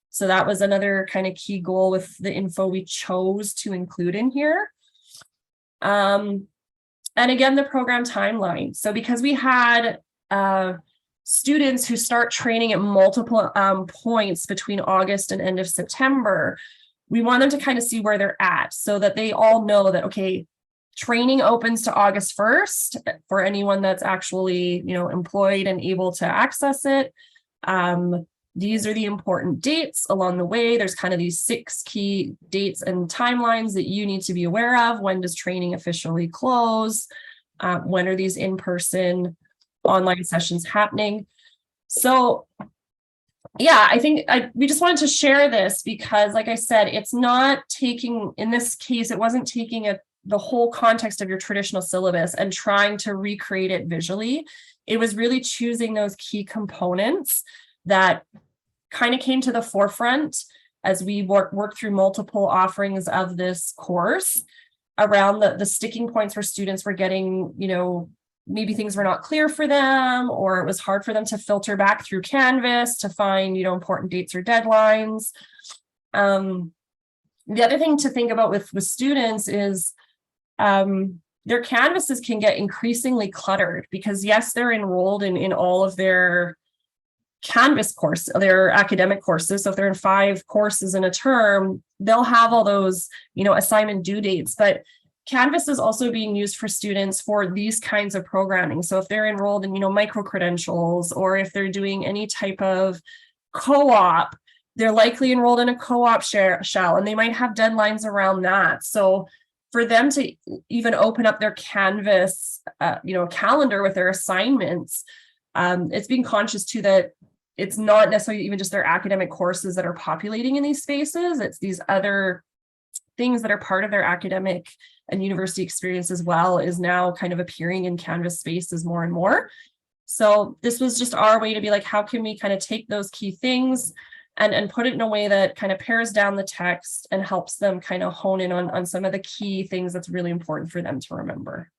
So that was another kind of key goal with the info we chose to include in here. And again, the program timeline. So because we had students who start training at multiple points between August and end of September, we want them to kind of see where they're at so that they all know that, okay, training opens to August 1st for anyone that's actually, employed and able to access it. These are the important dates along the way. There's kind of these 6 key dates and timelines that you need to be aware of. When does training officially close? When are these in-person online sessions happening? So yeah, I think we just wanted to share this because, like I said, it's not taking, in this case, it wasn't taking the whole context of your traditional syllabus and trying to recreate it visually. It was really choosing those key components that kind of came to the forefront as we work through multiple offerings of this course around the sticking points where students were getting, maybe things were not clear for them, or it was hard for them to filter back through Canvas to find, important dates or deadlines. The other thing to think about with students is their canvases can get increasingly cluttered because yes, they're enrolled in all of their Canvas course, their academic courses. So if they're in 5 courses in a term, they'll have all those, assignment due dates, but Canvas is also being used for students for these kinds of programming. So if they're enrolled in, micro credentials, or if they're doing any type of co-op, they're likely enrolled in a co-op shell, and they might have deadlines around that. So for them to even open up their Canvas, calendar with their assignments, it's being conscious too that it's not necessarily even just their academic courses that are populating in these spaces. It's these other things that are part of their academic and university experience as well is now kind of appearing in Canvas spaces more and more. So this was just our way to be like, how can we kind of take those key things and put it in a way that kind of pares down the text and helps them kind of hone in on some of the key things that's really important for them to remember.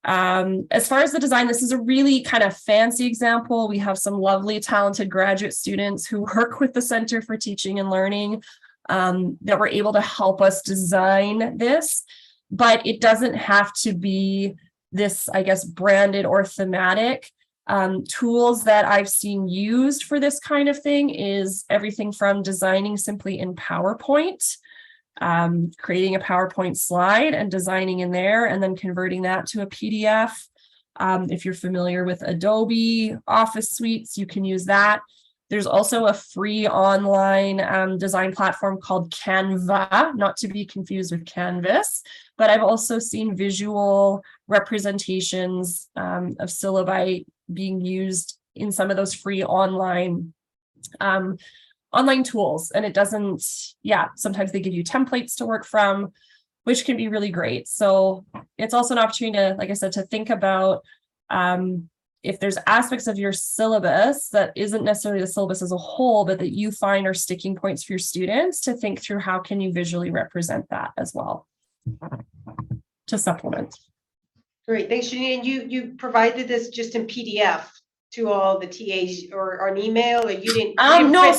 As far as the design, this is a really kind of fancy example. We have some lovely, talented graduate students who work with the Center for Teaching and Learning that were able to help us design this, but it doesn't have to be this, I guess, branded or thematic. Tools that I've seen used for this kind of thing is everything from designing simply in PowerPoint, creating a PowerPoint slide and designing in there and then converting that to a PDF. If you're familiar with Adobe Office Suites, you can use that. There's also a free online design platform called Canva, not to be confused with Canvas, but I've also seen visual representations of syllabi being used in some of those free online tools. And it doesn't, sometimes they give you templates to work from, which can be really great. So it's also an opportunity to, like I said, to think about if there's aspects of your syllabus that isn't necessarily the syllabus as a whole, but that you find are sticking points for your students, to think through how can you visually represent that as well to supplement. Great, thanks, Janine. And you provided this just in PDF to all the TAs or on email, or you didn't? No,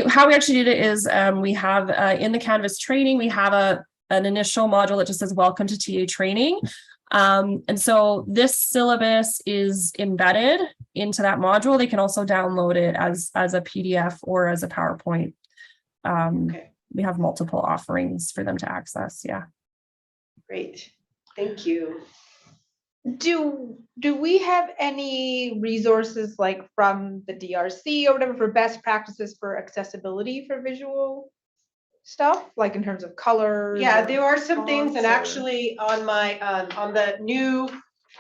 how we actually did it is we have in the Canvas training, we have an initial module that just says welcome to TA training. And so this syllabus is embedded into that module. They can also download it as a PDF or as a PowerPoint. Okay. We have multiple offerings for them to access. Yeah. Great. Thank you. Do we have any resources like from the DRC or whatever for best practices for accessibility for visual stuff, like in terms of colors? Yeah, there are some things, and actually on my on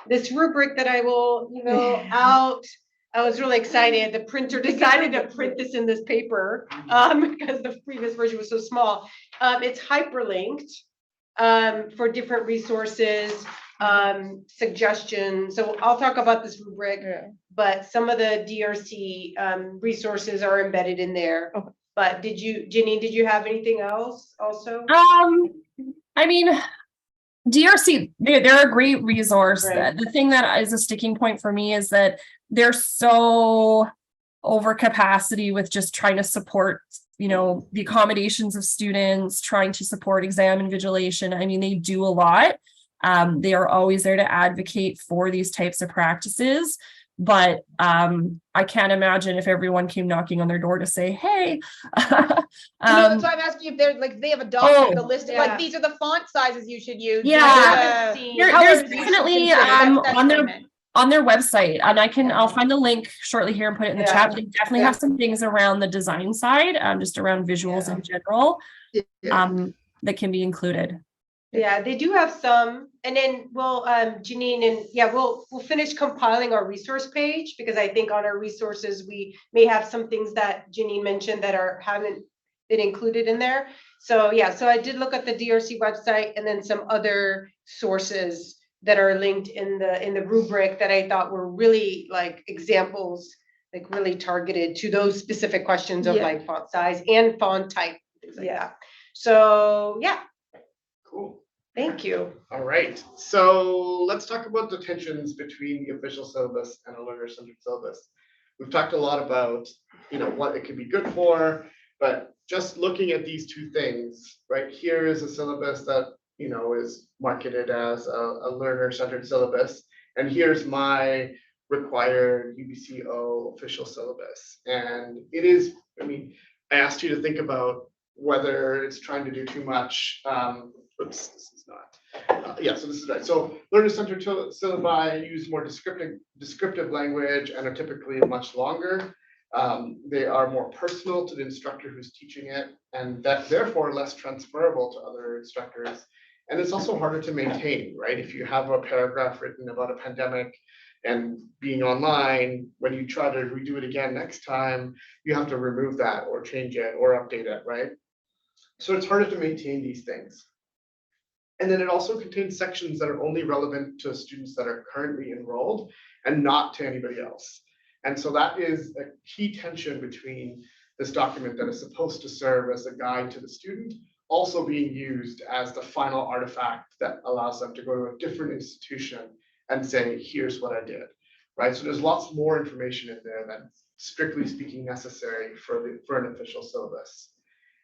this rubric that I will out. I was really excited. The printer decided to print this in this paper because the previous version was so small. It's hyperlinked for different resources, suggestions. So I'll talk about this rubric, but some of the DRC resources are embedded in there. Okay. But Janine, did you have anything else also? I mean, DRC, they're a great resource. Right. The thing that is a sticking point for me is that they're so over capacity with just trying to support, the accommodations of students, trying to support exam invigilation. I mean, they do a lot. They are always there to advocate for these types of practices. But I can't imagine if everyone came knocking on their door to say, hey. That's why I'm asking if they're like, they have adopted the list of like, these are the font sizes you should use. Yeah, there's definitely on their website, and I'll find the link shortly here and put it in the chat. They definitely have some things around the design side, just around visuals in general, that can be included. Yeah, they do have some, and then we'll Janine and we'll finish compiling our resource page, because I think on our resources we may have some things that Janine mentioned that haven't been included in there. So so I did look at the DRC website, and then some other sources that are linked in the rubric that I thought were really like examples, like really targeted to those specific questions of like font size and font type, things like that. So Cool. Thank you. All right. So let's talk about the tensions between the official syllabus and a learner-centered syllabus. We've talked a lot about, what it could be good for, but just looking at these two things, right? Here is a syllabus that is marketed as a learner-centered syllabus, and here's my required UBCO official syllabus. And it is, I asked you to think about whether it's trying to do too much. Oops, this is not. Yeah, so this is right. So learner-centered syllabi use more descriptive language and are typically much longer. They are more personal to the instructor who's teaching it, and that therefore less transferable to other instructors. And it's also harder to maintain, right? If you have a paragraph written about a pandemic and being online, when you try to redo it again next time, you have to remove that or change it or update it, right? So it's harder to maintain these things. And then it also contains sections that are only relevant to students that are currently enrolled and not to anybody else. And so that is a key tension between this document that is supposed to serve as a guide to the student, also being used as the final artifact that allows them to go to a different institution and say, here's what I did, right? So there's lots more information in there than strictly speaking necessary for an official syllabus.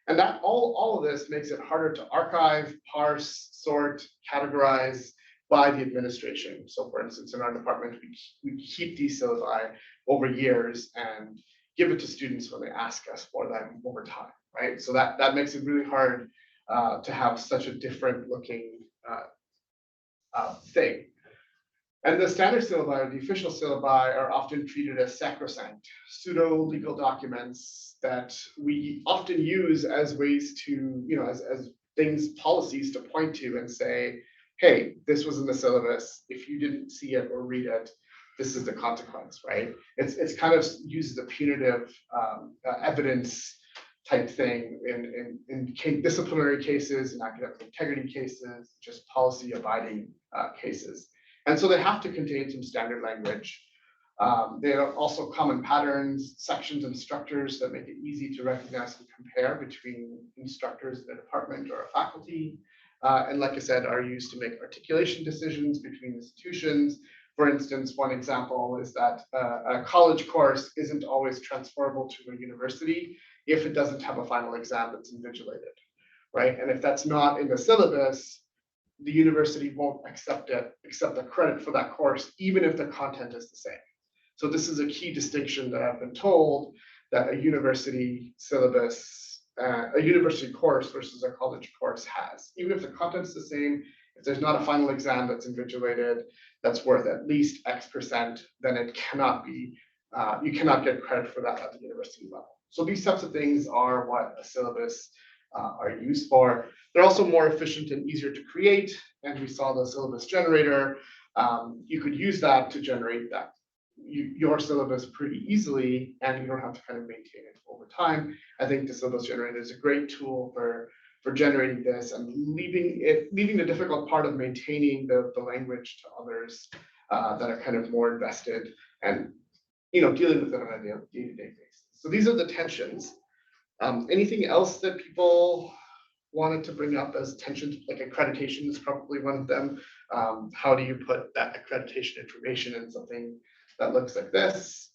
And that all of this makes it harder to archive, parse, sort, categorize by the administration. So for instance, in our department, we keep these syllabi over years and give it to students when they ask us for them over time, right? So that makes it really hard to have such a different looking thing. And the standard syllabi, or the official syllabi, are often treated as sacrosanct, pseudo-legal documents that we often use as ways to, as things, policies to point to and say, hey, this was in the syllabus. If you didn't see it or read it, this is the consequence, right? It's kind of used as a punitive evidence type thing in disciplinary cases, in academic integrity cases, just policy abiding cases. And so they have to contain some standard language. They are also common patterns, sections, and structures that make it easy to recognize and compare between instructors in a department or a faculty. And like I said, are used to make articulation decisions between institutions. For instance, one example is that a college course isn't always transferable to a university if it doesn't have a final exam that's invigilated, right? And if that's not in the syllabus, the university won't accept the credit for that course, even if the content is the same. So this is a key distinction that I've been told, that a university syllabus, a university course versus a college course has. Even if the content's the same, if there's not a final exam that's invigilated, that's worth at least X%, then it cannot be, you cannot get credit for that at the university level. So these types of things are what a syllabus are used for. They're also more efficient and easier to create. And we saw the syllabus generator. You could use that to generate your syllabus pretty easily, and you don't have to kind of maintain it over time. I think the syllabus generator is a great tool for generating this and leaving the difficult part of maintaining the language to others that are kind of more invested and dealing with it on a day-to-day basis. So these are the tensions. Anything else that people wanted to bring up as tensions? Like accreditation is probably one of them. How do you put that accreditation information in something that looks like this?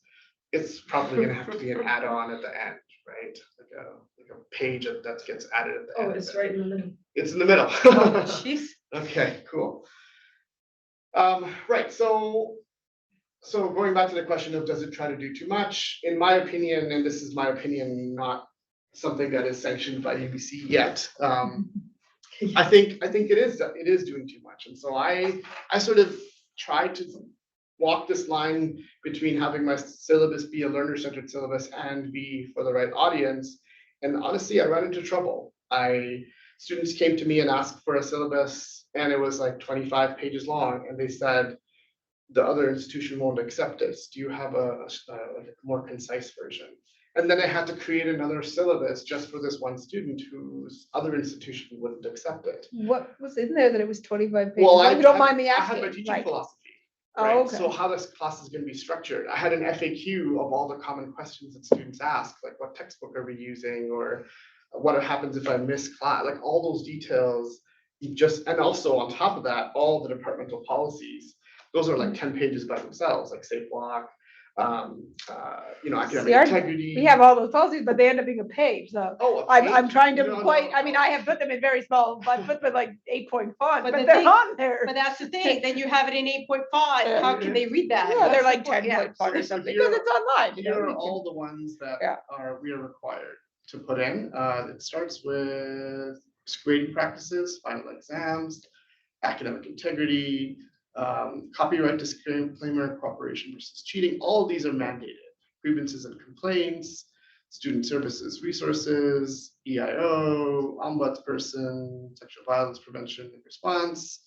It's probably going to have to be an add-on at the end, right? Like a page that gets added at the end. Oh, it's right in the middle. It's in the middle. Oh, jeez. Okay, cool. Right, so going back to the question of does it try to do too much? In my opinion, and this is my opinion, not something that is sanctioned by UBC yet. I think it is doing too much, and so I sort of try to walk this line between having my syllabus be a learner-centered syllabus and be for the right audience. And honestly, I ran into trouble. Students came to me and asked for a syllabus, and it was like 25 pages long, and they said, the other institution won't accept this. Do you have a more concise version? And then I had to create another syllabus just for this one student whose other institution wouldn't accept it. What was in there that it was 25 pages? Well, If you don't mind me I asking. had my teaching Right. philosophy. Oh, Right? okay. So how this class is going to be structured. I had an FAQ of all the common questions that students ask, like what textbook are we using, or what happens if I miss class, like all those details. And also on top of that, all the departmental policies. Those are like 10 pages by themselves, like safe block, academic See, integrity. We have all those policies, but they end up being a page, so. Oh, a I'm page? trying to No, quite, no, I mean, no. I have put them in very small, but put them like 8-point font, But but the they're thing- on there. But that's the thing, then you have it in 8.5, how can they read that? Yeah, That's they're the like point, 10-point font or So something, here- because it's online. you know, Here are you can- all the ones that Yeah. we are required to put in. It starts with grading practices, final exams, academic integrity, copyright disclaimer, cooperation versus cheating. All of these are mandated. Grievances and complaints, student services resources, EIO, ombudsperson, sexual violence prevention and response,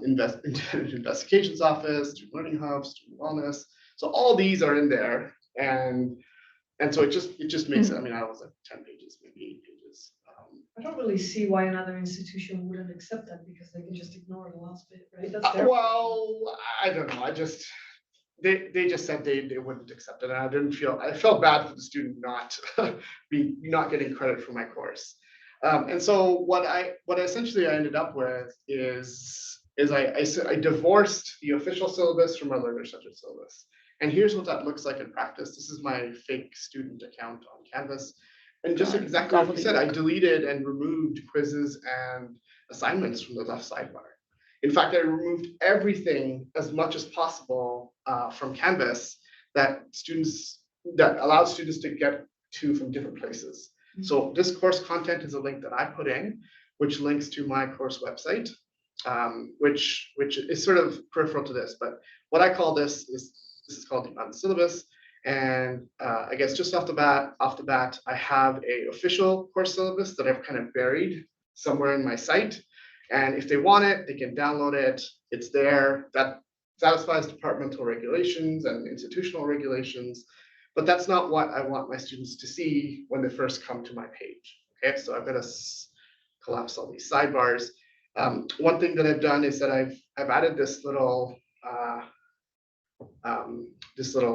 investigations office, student learning hub, student wellness. So all these are in there, and so it just makes it. I mean, I was like 10 pages, maybe 8 pages. I don't really see why another institution wouldn't accept that because they can just ignore the last bit, right? That's their. Well, I don't know. They just said they wouldn't accept it, and I felt bad for the student not getting credit for my course. And so what essentially I ended up with is I divorced the official syllabus from my learner-centered syllabus. And here's what that looks like in practice. This is my fake student account on Canvas. And just exactly like you said, I deleted and removed quizzes and assignments from the left sidebar. In fact, I removed everything as much as possible from Canvas that allowed students to get to from different places. So this course content is a link that I put in, which links to my course website, which is sort of peripheral to this. But what I call this is called the syllabus. And I guess just off the bat, I have a official course syllabus that I've kind of buried somewhere in my site. And if they want it, they can download it. It's there. That satisfies departmental regulations and institutional regulations. But that's not what I want my students to see when they first come to my page. Okay, so I'm going to collapse all these sidebars. One thing that I've done is that I've added this little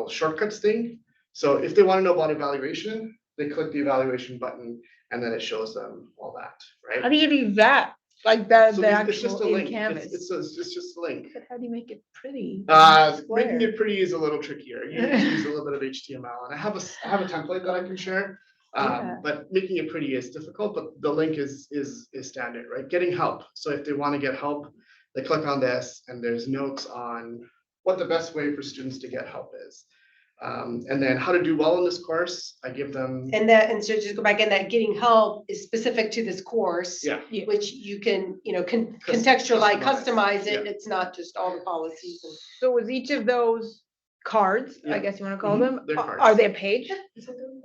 shortcuts thing. So if they want to know about evaluation, they click the evaluation button, and then it shows them all that, right? How do you do that? Like the So it's just a actual in link. Canvas? It's just a link. But how do you make it pretty? Making Square. it pretty is a little trickier. You need to use a little bit of HTML, and I have a template that I can share. Yeah. But making it pretty is difficult. But the link is standard, right? Getting help. So if they want to get help, they click on this, and there's notes on what the best way for students to get help is. And then how to do well in this course, I give them. And so just go back in, that getting help is specific to this course. Yeah. Which you can, contextualize, customize it. Yeah. It's not just all the policies and. So was each of those cards, Yeah. I guess you want to call Mhm, them, they're cards. are they a page?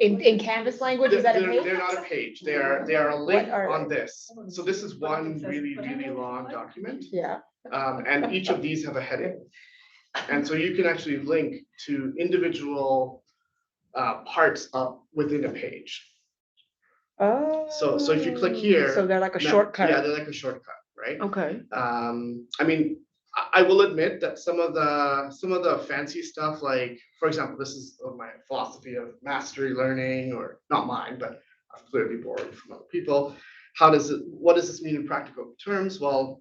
In Canvas language, is that a page? They're not a page. They are a link are on they? this. So this is one really, really long document. Yeah. And each of these have a heading. And so you can actually link to individual parts up within a page. Oh. So if you click here. So they're like a Yeah, shortcut. they're like a shortcut, right? Okay. I mean, I will admit that some of the fancy stuff, like, for example, this is my philosophy of mastery learning, or not mine, but I've clearly borrowed from other people. What does this mean in practical terms? Well,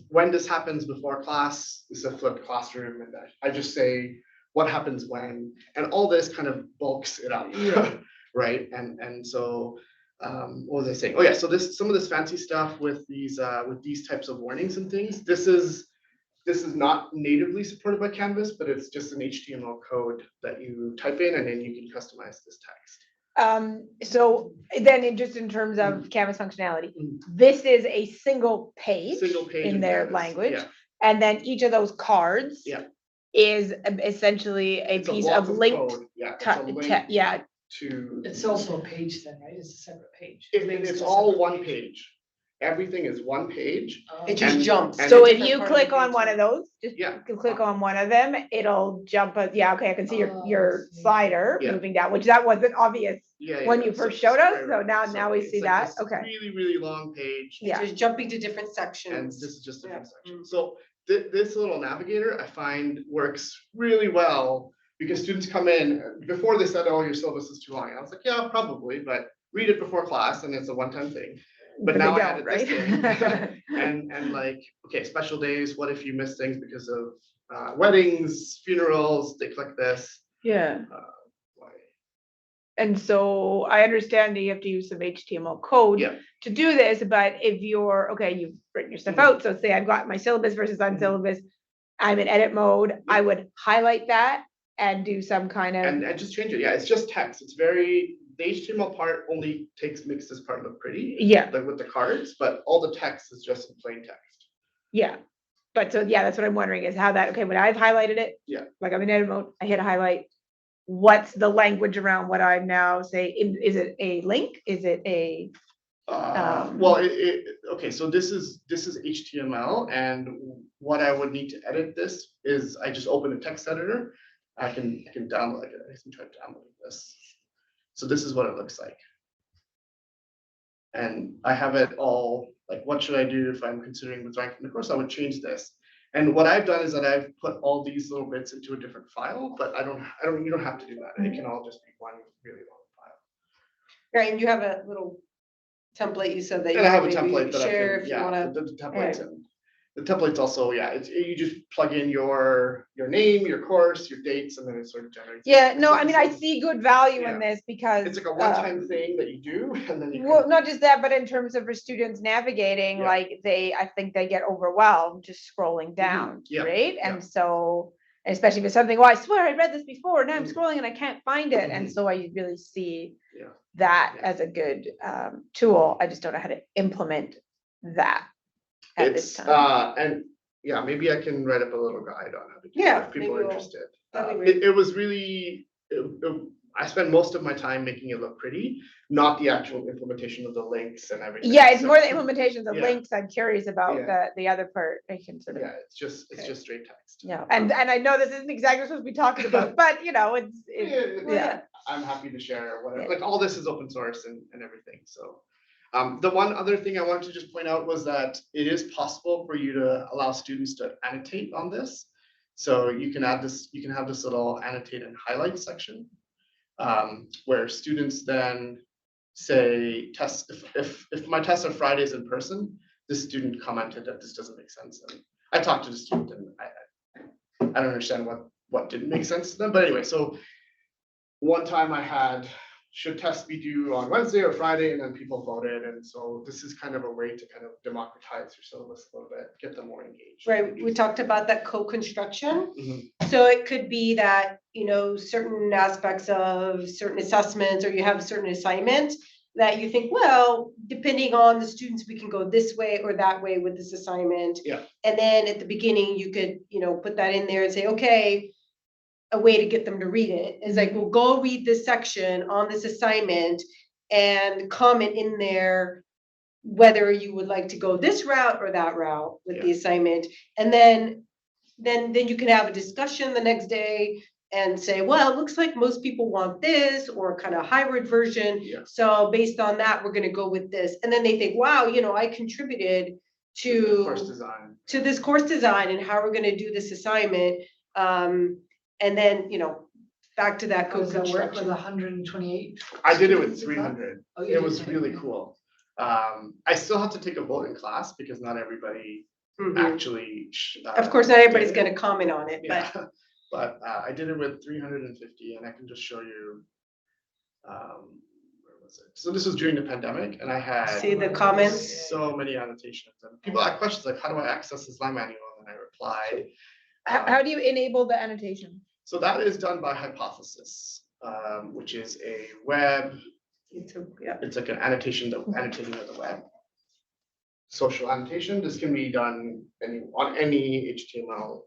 when this happens before class, it's a flipped classroom, and I just say what happens when, and all this kind of bulks it up, Yeah. right? And so what was I saying? Oh yeah, so some of this fancy stuff with these types of warnings and things. This is not natively supported by Canvas, but it's just an HTML code that you type in, and then you can customize this text. So then just in terms of Canvas functionality, Mhm. this is a single page Single page in their Canvas, language. yeah. And then each of those cards Yeah. is essentially a It's a piece block of linked, code. Yeah, it's a link yeah, to. It's also a page then, right? It's a separate page. It's all one page. Everything is one page. It just And- jumps. and- so to if different you part of click the on page. one of those, just Yeah. you can click on one of them, it'll jump, yeah, okay, I can see your Oh, slider Yeah. moving down, which that wasn't obvious Yeah, when yeah, you so- first showed us, right, so right. now we it's see like that, this okay. Really, really long page. Yeah. Just jumping to different And sections. this is just a different Yeah. section. So this little navigator I find works really well, because students come in before they said, oh, your syllabus is too long. And I was like, yeah, probably, but read it before class, and it's a one-time thing. But they now I don't, added this right? thing, and like, okay, special days, what if you miss things because of weddings, funerals, they click this. Yeah. Why? And so I understand that you have to use some HTML code Yeah. to do this, but if you're, okay, you've written your stuff Mhm. out, so say I've got my syllabus versus unsyllabus, I'm in edit mode, I would highlight that and do some kind of, And just change it. Yeah, it's just text. It's very, the HTML part only makes this part look pretty, yeah, like with the cards, but all the text is just in plain text. yeah. But so, yeah, that's what I'm wondering is how that, okay, when I've highlighted it. Yeah. Like I'm in edit mode, I hit highlight. What's the language around what I'm now saying? Is it a link? Is it a? Well, okay, so this is HTML, and what I would need to edit this is I just open a text editor. I can download it. I can try to download this. So this is what it looks like. And I have it all, like, what should I do if I'm considering withdrawing from the course? I would change this. And what I've done is that I've put all these little bits into a different file, but you don't have to do that. It can all just be one really long file. Right, and you have a little template you said that you And I have a maybe template that I share can, if you yeah, wanna. the templates, and the templates also, yeah, it's, you just plug in your name, your course, your dates, and then it sort of generates. Yeah, no, I It's mean, like- I see good value in Yeah. this because. It's like a one-time thing that you do, and then you Well, can, not just that, but in terms of for students navigating, Yeah. like I think they get overwhelmed just scrolling down, Yeah, right? yeah. And so, especially if it's something, oh, I swear I read this before, now I'm Mhm. scrolling and I can't find it. And Mhm. so I really see Yeah. that Yeah. as a good tool. I just don't know how to implement that at this it's, time. and yeah, maybe I can write up a little guide on how to do Yeah, it if people maybe are we'll- interested. that'd be great. It was really, I spent most of my time making it look pretty, not the actual implementation of the links and everything. Yeah, it's So, more the implementation of Yeah. links. I'm curious about Yeah. the other part. I can sort of. Yeah, it's just straight text. Yeah, and I know this isn't exactly what we're supposed to be talking about, but you know, it's, Yeah, I'm happy to share whatever, Yeah. like, all this is open source and everything, so. The one other thing I wanted to just point out was that it is possible for you to allow students to annotate on this. So you can have this little annotate and highlight section. Where students then say tests, if my tests are Fridays in person, this student commented that this doesn't make sense. And I talked to the student and I don't understand what didn't make sense to them, but anyway, so one time I had, should tests be due on Wednesday or Friday, and then people voted, and so this is kind of a way to kind of democratize your syllabus a little bit, get them more engaged. Right, we talked about that co-construction. Mhm. So it could be that, certain aspects of certain assessments, or you have a certain assignment that you think, well, depending on the students, we can go this way or that way with this assignment. Yeah. And then at the beginning, you could, put that in there and say, okay, a way to get them to read it is like, well, go read this section on this assignment and comment in there whether you would like to go this route or that route with the assignment. And then you can have a discussion the next day and say, well, it looks like most people want this, or kind of hybrid version. Yeah. So based on that, we're gonna go with this. And then they think, wow, I contributed Course to design. this course design and how we're gonna do this assignment. And then, back to that How does that work with co-construction. 128? I did it with students as 300. Oh, you It did? was really cool. I still have to take a vote in class because not everybody Mhm. actually. Of course, not everybody's did it. gonna comment on it, but Yeah, but I did it with 350, and I can just show you. Where was it? So this was during the pandemic, and I had see the comments. so many annotations, and people had questions like, "How do I access this line manual?" And I replied. How do you enable the annotation? So that is done by Hypothesis, which is a web. Yeah. It's like an annotating of the web. Social annotation. This can be done on any HTML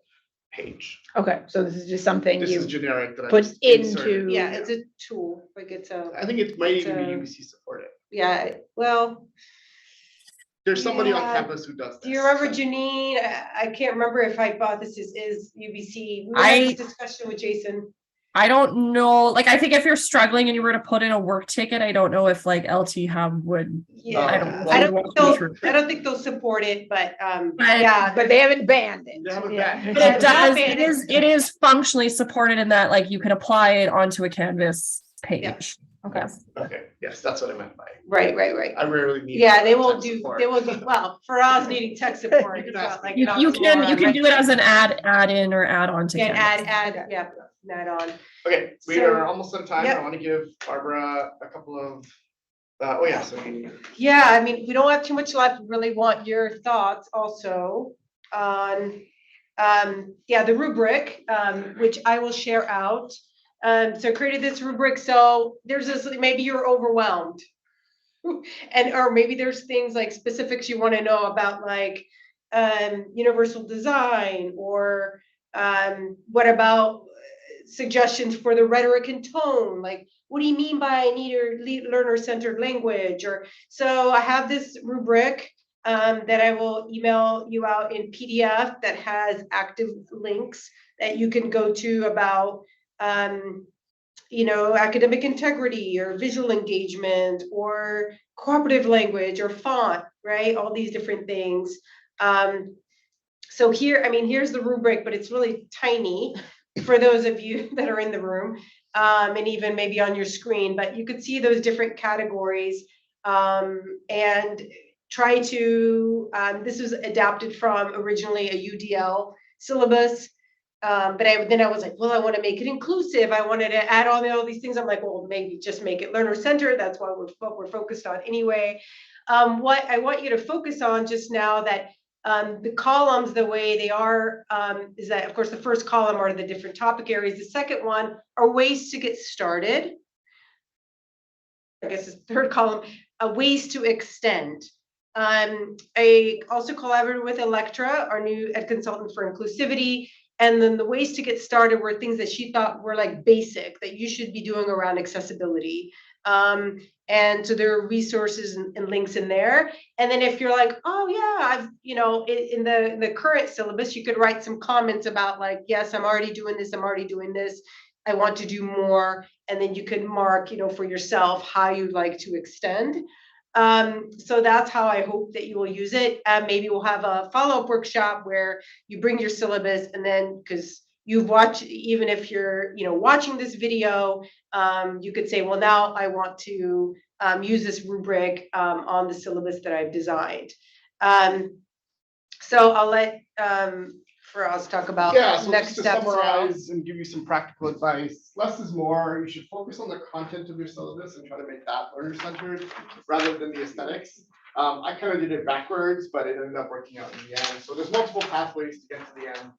page. Okay, so this is just something This is you generic that I put just inserted. into. Yeah, it's a tool, like it's I think it might It's even be a- UBC supported. yeah, well, There's somebody on Yeah. campus who does this. do you remember Janine? I can't remember if Hypothesis is UBC. We had I- this discussion with Jason. I don't know, like, I think if you're struggling and you were to put in a work ticket, I don't know if like LT Hub would. Yeah, I don't- I don't well, think I don't think they'll support it, but, But- yeah. But they haven't banned it. They haven't Yeah. banned But it It's not does, banned. it is functionally supported in that, like, you can apply it onto a Canvas page. Okay. Yes. Okay, yes, that's what I meant by, Right. I rarely need. Yeah, they will tech do, support. they will do, well, for us needing tech support, You can it's ask not like. me. You, not you can tomorrow, right? do it as an add in or add on to And Canvas. add, yeah, add on. Okay, we So- are almost out of time. Yep. I want to give Barbara a couple of, oh yeah, so Yeah, I mean, we don't have too much left. We really want your thoughts also on, yeah, the rubric, which I will share out. So I created this rubric, so there's this, maybe you're overwhelmed. And, or maybe there's things like specifics you want to know about, like, universal design, or, what about suggestions for the rhetoric and tone? Like, what do you mean by learner-centered language? Or, so I have this rubric that I will email you out in PDF that has active links that you can go to about, academic integrity, or visual engagement, or cooperative language, or font, right? All these different things. So here, I mean, here's the rubric, but it's really tiny for those of you that are in the room, and even maybe on your screen, but you could see those different categories, and try to, this was adapted from originally a UDL syllabus. But then I was like, well, I want to make it inclusive. I wanted to add on all these things. I'm like, well, maybe just make it learner-centered. That's what we're focused on anyway. What I want you to focus on just now, that the columns, the way they are, is that, of course, the first column are the different topic areas. The second one are ways to get started. I guess it's the third column, ways to extend. I also collaborated with Electra, our new ed consultant for inclusivity. And then the ways to get started were things that she thought were like basic, that you should be doing around accessibility. And so there are resources and links in there. And then if you're like, oh yeah, I've, in the current syllabus, you could write some comments about, like, yes, I'm already doing this, I want to do more. And then you could mark, for yourself how you'd like to extend. So that's how I hope that you will use it. Maybe we'll have a follow-up workshop where you bring your syllabus, and then, because you've watched, even if you're, watching this video, you could say, well, now I want to use this rubric on the syllabus that I've designed. So I'll let for us talk about yeah, so next just to steps now. summarize and give you some practical advice, less is more. You should focus on the content of your syllabus and try to make that learner-centered rather than the aesthetics. I kind of did it backwards, but it ended up working out in the end. So there's multiple pathways to get to the end.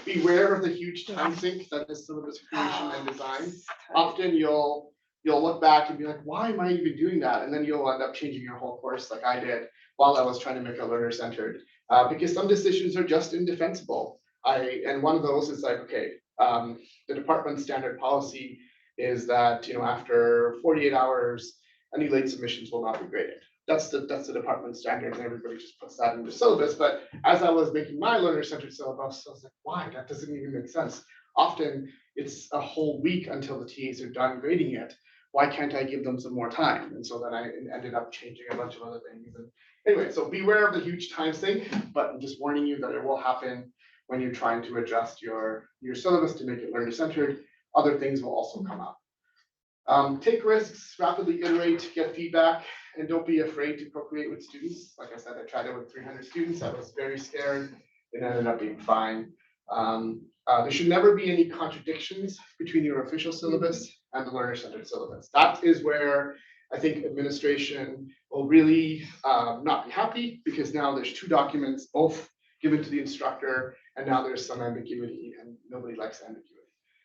Beware of the huge time sink that is syllabus creation and design. Often you'll look back and be like, why am I even doing that? And then you'll end up changing your whole course, like I did while I was trying to make it learner-centered. Because some decisions are just indefensible. And one of those is like, okay, the department standard policy is that, after 48 hours, any late submissions will not be graded. That's the department standard, and everybody just puts that into syllabus. But as I was making my learner-centered syllabus, I was like, why? That doesn't even make sense. Often it's a whole week until the TAs are done grading it. Why can't I give them some more time? And so then I ended up changing a bunch of other things. And anyway, so beware of the huge time sink, but I'm just warning you that it will happen when you're trying to adjust your syllabus to make it learner-centered. Other things will also come up. Take risks, rapidly iterate, get feedback, and don't be afraid to co-create with students. Like I said, I tried it with 300 students. I was very scared. It ended up being fine. There should never be any contradictions between your official syllabus and the learner-centered syllabus. That is where I think administration will really not be happy, because now there's two documents, both given to the instructor, and now there's some ambiguity, and nobody likes ambiguity.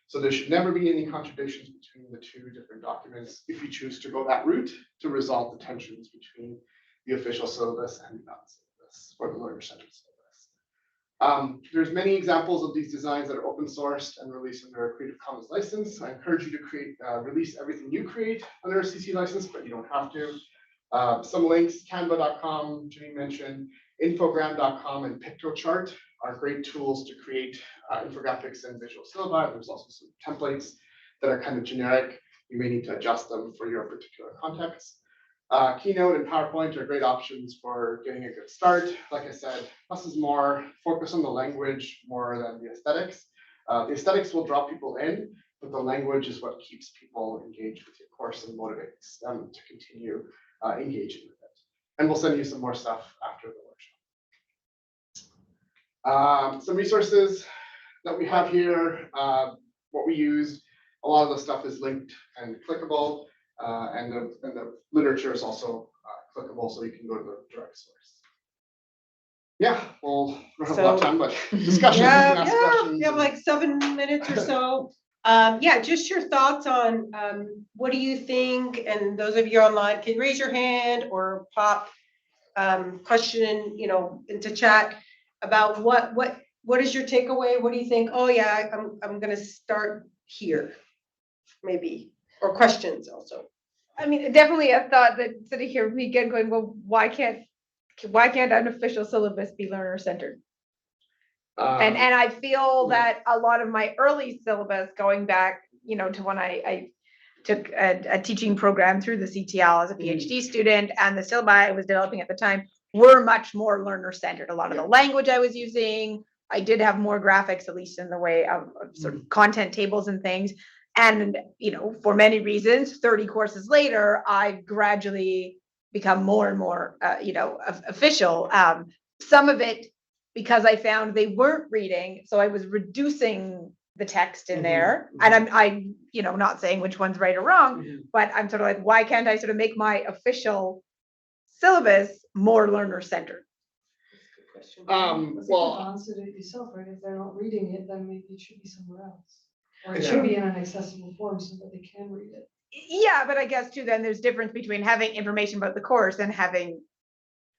So there should never be any contradictions between the two different documents if you choose to go that route to resolve the tensions between the official syllabus and the non-syllabus or the learner-centered syllabus. There's many examples of these designs that are open sourced and released under a Creative Commons license. I encourage you to release everything you create under a CC license, but you don't have to. Some links, canva.com, Jenny mentioned, infogram.com and PictoChart are great tools to create infographics and visual syllabi. There's also some templates that are kind of generic. You may need to adjust them for your particular context. Keynote and PowerPoint are great options for getting a good start. Like I said, less is more. Focus on the language more than the aesthetics. The aesthetics will draw people in, but the language is what keeps people engaged with your course and motivates them to continue engaging with it. And we'll send you some more stuff after the workshop. Some resources that we have here, what we use, a lot of the stuff is linked and clickable, and the literature is also clickable, so you can go to the direct source. Yeah, well, we don't have a lot of time, but discussion. You can ask questions We have and- like 7 minutes or so. Yeah, just your thoughts on what do you think? And those of you online can raise your hand or pop question, into chat about what is your takeaway? What do you think? Oh yeah, I'm gonna start here, maybe, or questions also. I mean, definitely a thought that sitting here with me again going, well, why can't an official syllabus be learner centered? And I feel that a lot of my early syllabus going back, to when I took a teaching program through the CTL as a PhD student, and the syllabi I was developing at the time were much more learner centered. A lot of the language I was using, I did have more graphics, at least in the way of sort of content tables and things. And, for many reasons, 30 courses later, I've gradually become more and more, official. Some of it because I found they weren't reading, so I was reducing the text in there. And I'm not saying which one's right or wrong, but I'm sort of like, why can't I sort of make my official syllabus more learner centered? Well, Answered it yourself, right? If they're not reading it, then maybe it should be somewhere else. Or it Yeah. should be in an accessible form so that they can read it. Yeah, but I guess too, then there's difference between having information about the course and having,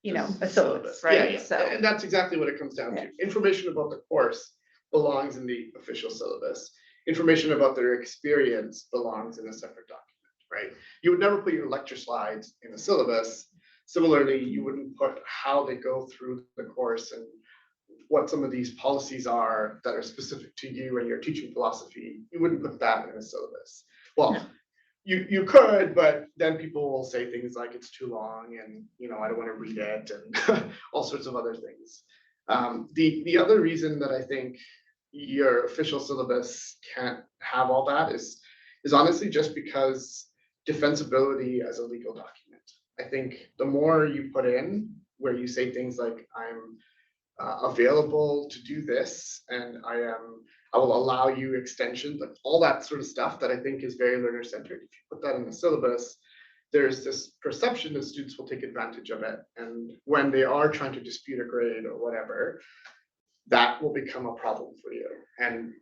a syllabus, right? Yeah. So, And that's exactly what it comes down to. Information about the course belongs in the official syllabus. Information about their experience belongs in a separate document, right? You would never put your lecture slides in the syllabus. Similarly, you wouldn't put how they go through the course and what some of these policies are that are specific to you and your teaching philosophy. You wouldn't put that in a syllabus. Well, you could, but then people will say things like it's too long and I don't want to read it and all sorts of other things. The other reason that I think your official syllabus can't have all that is honestly just because defensibility as a legal document. I think the more you put in where you say things like I'm available to do this and I will allow you extensions, like all that sort of stuff that I think is very learner centered. If you put that in the syllabus, there's this perception that students will take advantage of it. And when they are trying to dispute a grade or whatever, that will become a problem for you. And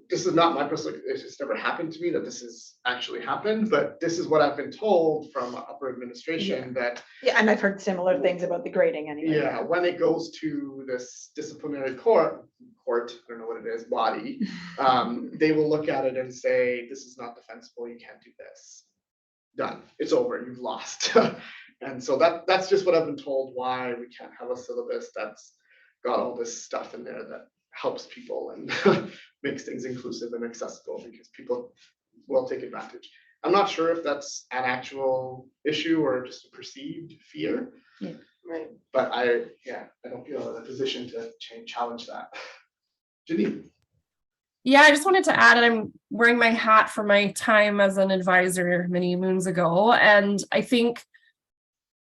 this is not my personal, it's never happened to me that this has actually happened, but this is what I've been told from upper administration that. yeah, and I've heard similar things about the grading anyway. Yeah, when it goes to this disciplinary court, I don't know what it is, body, they will look at it and say, this is not defensible, you can't do this. Done, it's over, you've lost. And so that's just what I've been told, why we can't have a syllabus that's got all this stuff in there that helps people and makes things inclusive and accessible, because people will take advantage. I'm not sure if that's an actual issue or just a perceived fear. Yeah. Right. But I don't feel in a position to challenge that. Janine. Yeah, I just wanted to add, and I'm wearing my hat for my time as an advisor many moons ago. And I think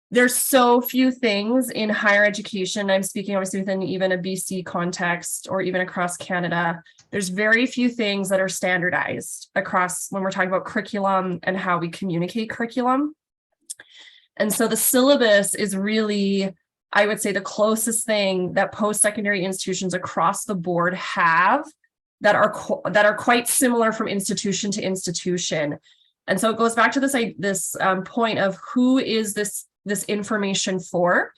there's so few things in higher education. I'm speaking obviously within even a BC context or even across Canada. There's very few things that are standardized across when we're talking about curriculum and how we communicate curriculum. And so the syllabus is really, I would say, the closest thing that post-secondary institutions across the board have that are quite similar from institution to institution. And so it goes back to this point of who is this information for,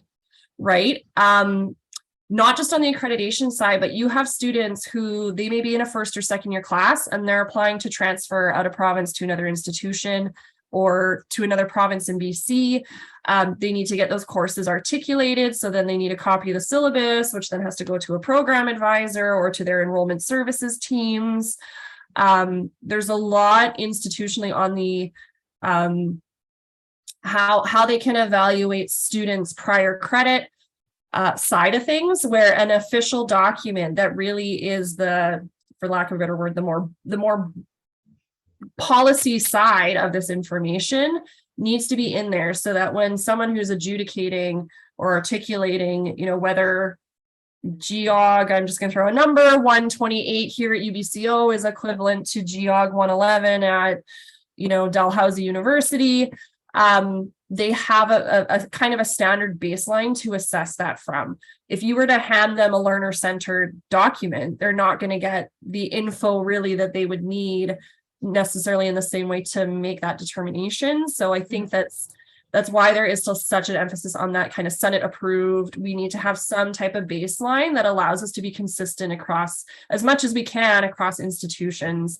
right? Not just on the accreditation side, but you have students who they may be in a first or second year class and they're applying to transfer out of province to another institution or to another province in BC. They need to get those courses articulated. So then they need a copy of the syllabus, which then has to go to a program advisor or to their enrollment services teams. There's a lot institutionally on the how they can evaluate students' prior credit side of things, where an official document that really is the, for lack of a better word, the more policy side of this information needs to be in there so that when someone who's adjudicating or articulating, whether GEOG, I'm just going to throw a number, 128 here at UBCO is equivalent to GEOG 111 at, Dalhousie University. They have a kind of a standard baseline to assess that from. If you were to hand them a learner-centered document, they're not going to get the info really that they would need necessarily in the same way to make that determination. So I think that's why there is still such an emphasis on that kind of Senate approved. We need to have some type of baseline that allows us to be consistent across as much as we can across institutions,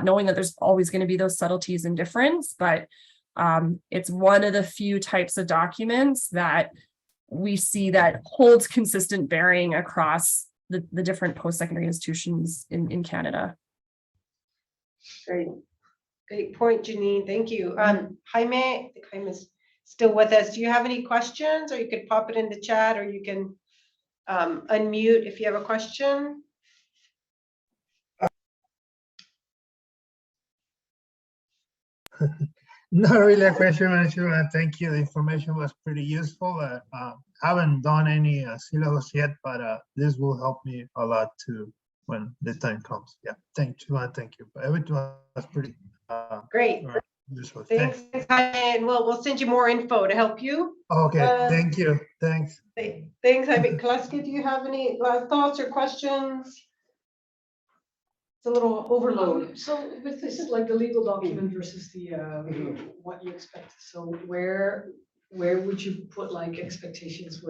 knowing that there's always going to be those subtleties and difference, but it's one of the few types of documents that we see that holds consistent bearing across the different post-secondary institutions in Canada. Great point, Janine. Thank you. Jaime, I think Jaime's still with us. Do you have any questions, or you could pop it in the chat, or you can unmute if you have a question? Not really a question, Madam. Thank you. The information was pretty useful. Haven't done any syllabus yet, but this will help me a lot too when the time comes. Yeah, thank you. Thank you. But everything was pretty Great. useful. Thanks, Jaime, and we'll send you more info to help you. Okay, thank you. Thanks. Thanks, Jaime. Kaleska, do you have any thoughts or questions? It's a little overload. So with this, like the legal document versus the what you expect. So where would you put like expectations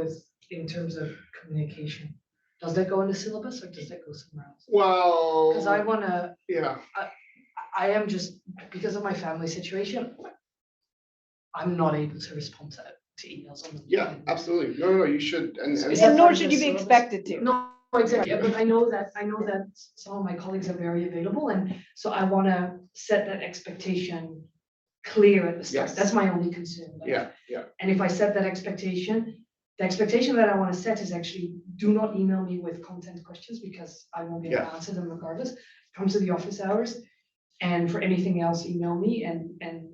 in terms of communication? Does that go in the syllabus or does that go somewhere else? Well, Because I wanna. yeah, I am just, because of my family situation, I'm not able to respond to emails on the. yeah, absolutely. No, you should. And nor should you be expected to. No, exactly. But I know that some of my colleagues are very available, and so I want to set that expectation clear at the start. Yes. That's my only concern. Like, yeah. And if I set that expectation, the expectation that I want to set is actually do not email me with content questions because I won't be able to answer them regardless. Come to the office hours, and for anything else, email me and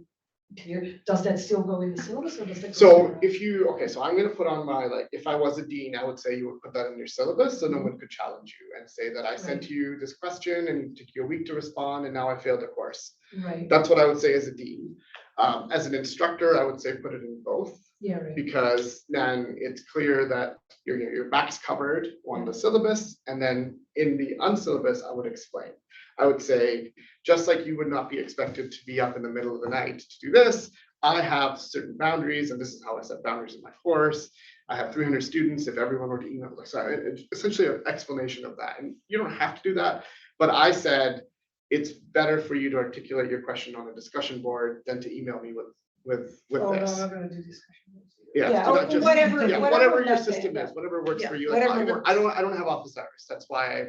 clear. Does that still go in the syllabus or does that go So so I'm gonna put on my, like, if I was a dean, I would say you would put that in your syllabus so no one could challenge you and say that I sent you this question and it took you a week to respond and now I failed the course. Right. That's what I would say as a dean. As an instructor, I would say put it in both. Yeah, right. Because then it's clear that your back's covered on the syllabus, and then in the unsyllabus, I would explain. I would say, just like you would not be expected to be up in the middle of the night to do this, I have certain boundaries, and this is how I set boundaries in my course. I have 300 students. If everyone were to email, so it's essentially an explanation of that. And you don't have to do that, but I said it's better for you to articulate your question on a discussion board than to email me with this. No, I'm not gonna do discussion. Yeah, so that whatever whatever your method, system is, whatever works Yeah, for you. Like, whatever I don't have office hours. That's why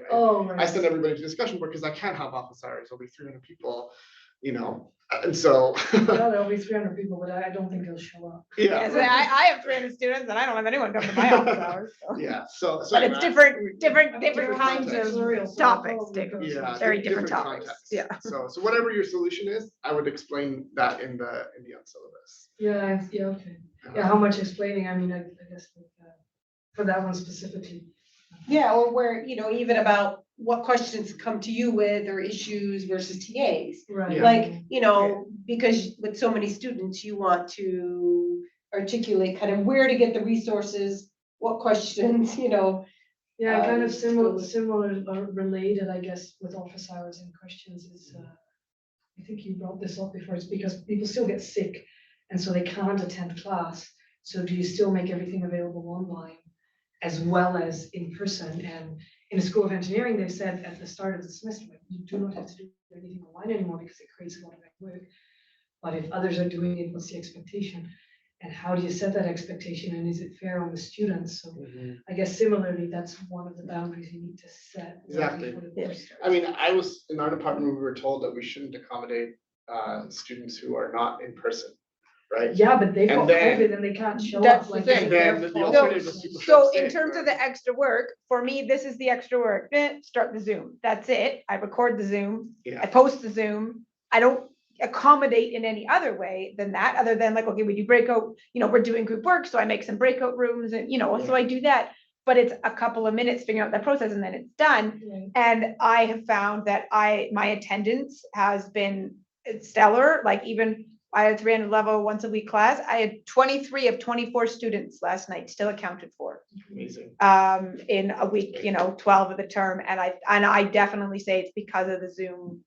I send everybody to discussion board because I can't have office hours. There'll be 300 people, and so. Yeah, there'll be 300 people, but I don't think they'll show up. Yeah, so I have 300 students and I don't have anyone come to my office hours. So. Yeah, so. But it's different Different kinds context. of topics too. Yeah, Very different topics. contexts. Yeah. So whatever your solution is, I would explain that in the syllabus. Yeah, okay. Yeah, how much explaining? I mean, I guess for that one specifically. Yeah, or where, even about what questions come to you with or issues versus TAs. Right. Like, because with so many students, you want to articulate kind of where to get the resources, what questions, Yeah, kind of so- similar related, I guess, with office hours and questions is, I think you brought this up before, it's because people still get sick and so they can't attend class. So do you still make everything available online as well as in person? And in the School of Engineering, they've said at the start of the semester, like, you do not have to do anything online anymore because it creates a lot of work. But if others are doing it, what's the expectation? And how do you set that expectation? And is it fair on the students? So I guess similarly, that's one of the boundaries you need to set. Exactly. before the course starts. I mean, I was in our department, we were told that we shouldn't accommodate students who are not in person, right? Yeah, but they've And got then- COVID and they can't show That's up the like. thing. And then the they're- alternative is people show So up in sick, terms of right? the extra work, for me, this is the extra work. Start the Zoom. That's it. I record the Zoom. I Yeah, post the Zoom. I don't accommodate in any other way than that, other than like, okay, we do breakout, we're doing group work, so I make some breakout rooms and, so I do that. But it's a couple of minutes figuring out that process and then it's done. Right. And I have found that my attendance has been stellar. Like even I had 300 level once a week class. I had 23 of 24 students last night still accounted for Amazing. in a week, 12 of the term. And I definitely say it's because of the Zoom,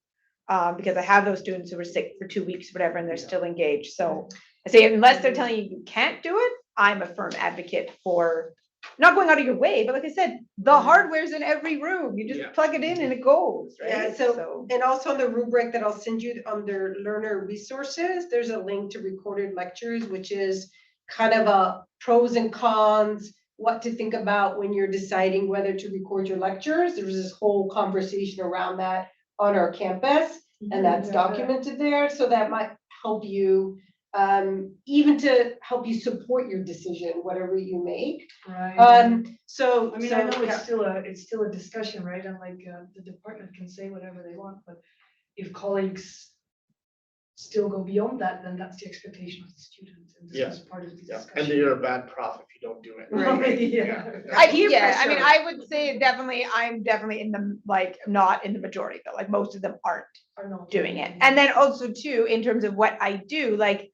because I have those students who were sick for 2 weeks, whatever, and they're still engaged. So I say, unless they're telling you can't do it, I'm a firm advocate for not going out of your way, but like I said, the hardware's in every room. You just plug it in and it goes, right? Yeah, so, and also on the rubric that I'll send you under learner resources, there's a link to recorded lectures, which is kind of a pros and cons, what to think about when you're deciding whether to record your lectures. There's this whole conversation around that on our campus, and that's documented there, so that might help you, even to help you support your decision, whatever you make. Right. So, I mean, I know it's still a discussion, right? And like, the department can say whatever they want, but if colleagues still go beyond that, then that's the expectation of the students, and this is part of the discussion. And you're a bad prof if you don't do it. Right, yeah. I mean, I would say definitely, I'm definitely in the, like, not in the majority though, like most of them aren't Are not doing it. And then also too, in terms of what I do, like,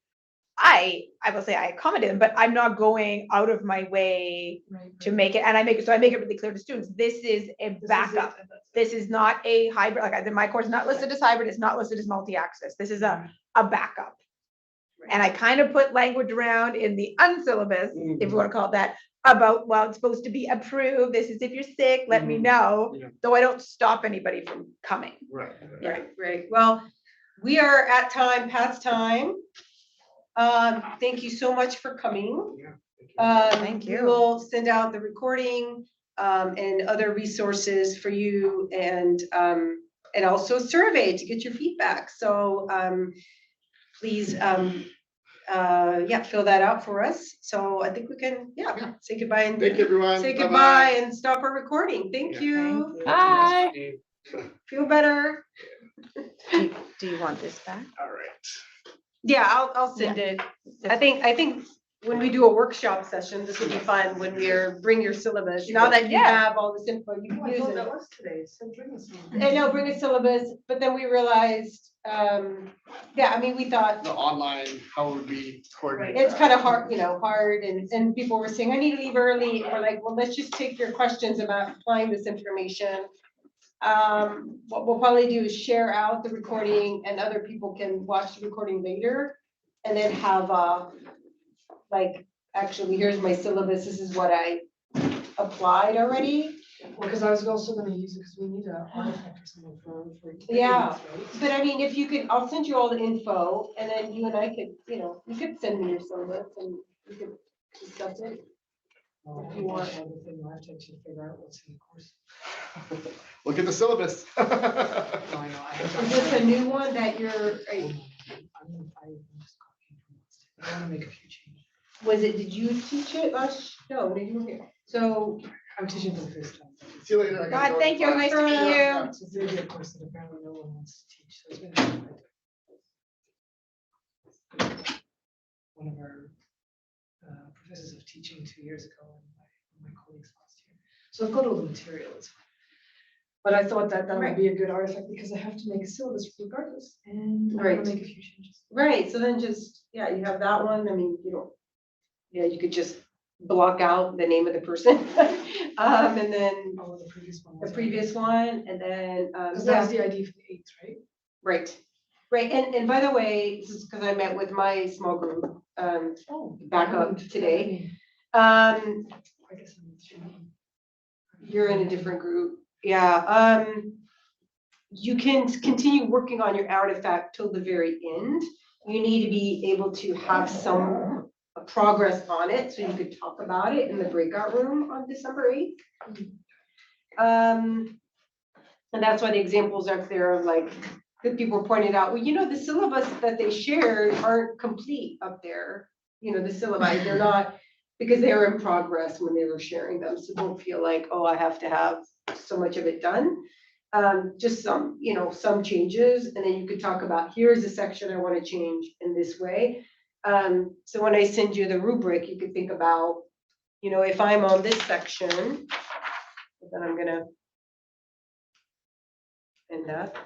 I will say I accommodate them, but I'm not going out of my way to make it, and I make it really clear to students, this is a backup. This is not a hybrid, like I did my course, is not listed as hybrid, it's not listed as multi-access. This is a backup. And I kind of put language around in the unsyllabus, if you want to call it that, about, well, it's supposed to be approved. This is if you're sick, let me know. Yeah. So I don't stop anybody from coming. Right. Right. Well, we are at time, past time. Thank you so much for coming. Thank you. We will send out the recording, and other resources for you, and also survey to get your feedback. So, please, fill that out for us. So I think we can, say goodbye and Thank you, everyone. say Bye-bye. goodbye and stop our recording. Thank you. Bye. Feel better. Do you want this back? All right. Yeah, I'll send it. I think when we do a workshop session, this would be fun when bring your syllabus. Now that you have all this info, you can use it. That was today, so bring us one. I know, bring a syllabus, but then we realized, we thought The online, how would we coordinate? it's that? kind of hard, hard, and people were saying, I need to leave early. And we're like, well, let's just take your questions about applying this information. What we'll probably do is share out the recording, and other people can watch the recording later, and then have, actually, here's my syllabus. This is what I applied already. Well, because I was also gonna use it, because we need a artifact or something for. Yeah. right? But I mean, if you could, I'll send you all the info, and then you and I could, you could send me your syllabus and we could discuss it. If you want. The thing I have to actually figure out what's in the course. Look at the syllabus. No, I know, I have Is this a new one that you're, I'm just copying from last time. I wanna make a few changes. did you teach it last? No, maybe you were here. So, I'm teaching for the first time. See you later. I gotta God, go thank you. class. Nice to meet Yeah. you. So it's really a course that apparently no one wants to teach, so it's been. One of our professors of teaching 2 years ago, and my colleagues last year. So I've got all the materials. But I thought that would be a good artifact, because I have to make a syllabus regardless, and I'm Right. gonna make a few changes. right, so then just, you have that one. I mean, you could just block out the name of the person. And then Oh, the previous one. the previous one, and then, Because that was the idea for the 8th, right? Right, and by the way, this is because I met with my small group, Oh. back up today. I guess I'm. You're in a different group, you can continue working on your artifact till the very end. You need to be able to have some progress on it, so you could talk about it in the breakout room on December 8th. And that's why the examples are there of, like, good people pointed out, well, the syllabus that they shared aren't complete up there. The syllabi, they're not, because they were in progress when they were sharing them. So don't feel like, oh, I have to have so much of it done. just some, some changes, and then you could talk about, here's the section I want to change in this way. So when I send you the rubric, you could think about, if I'm on this section, then I'm gonna end up.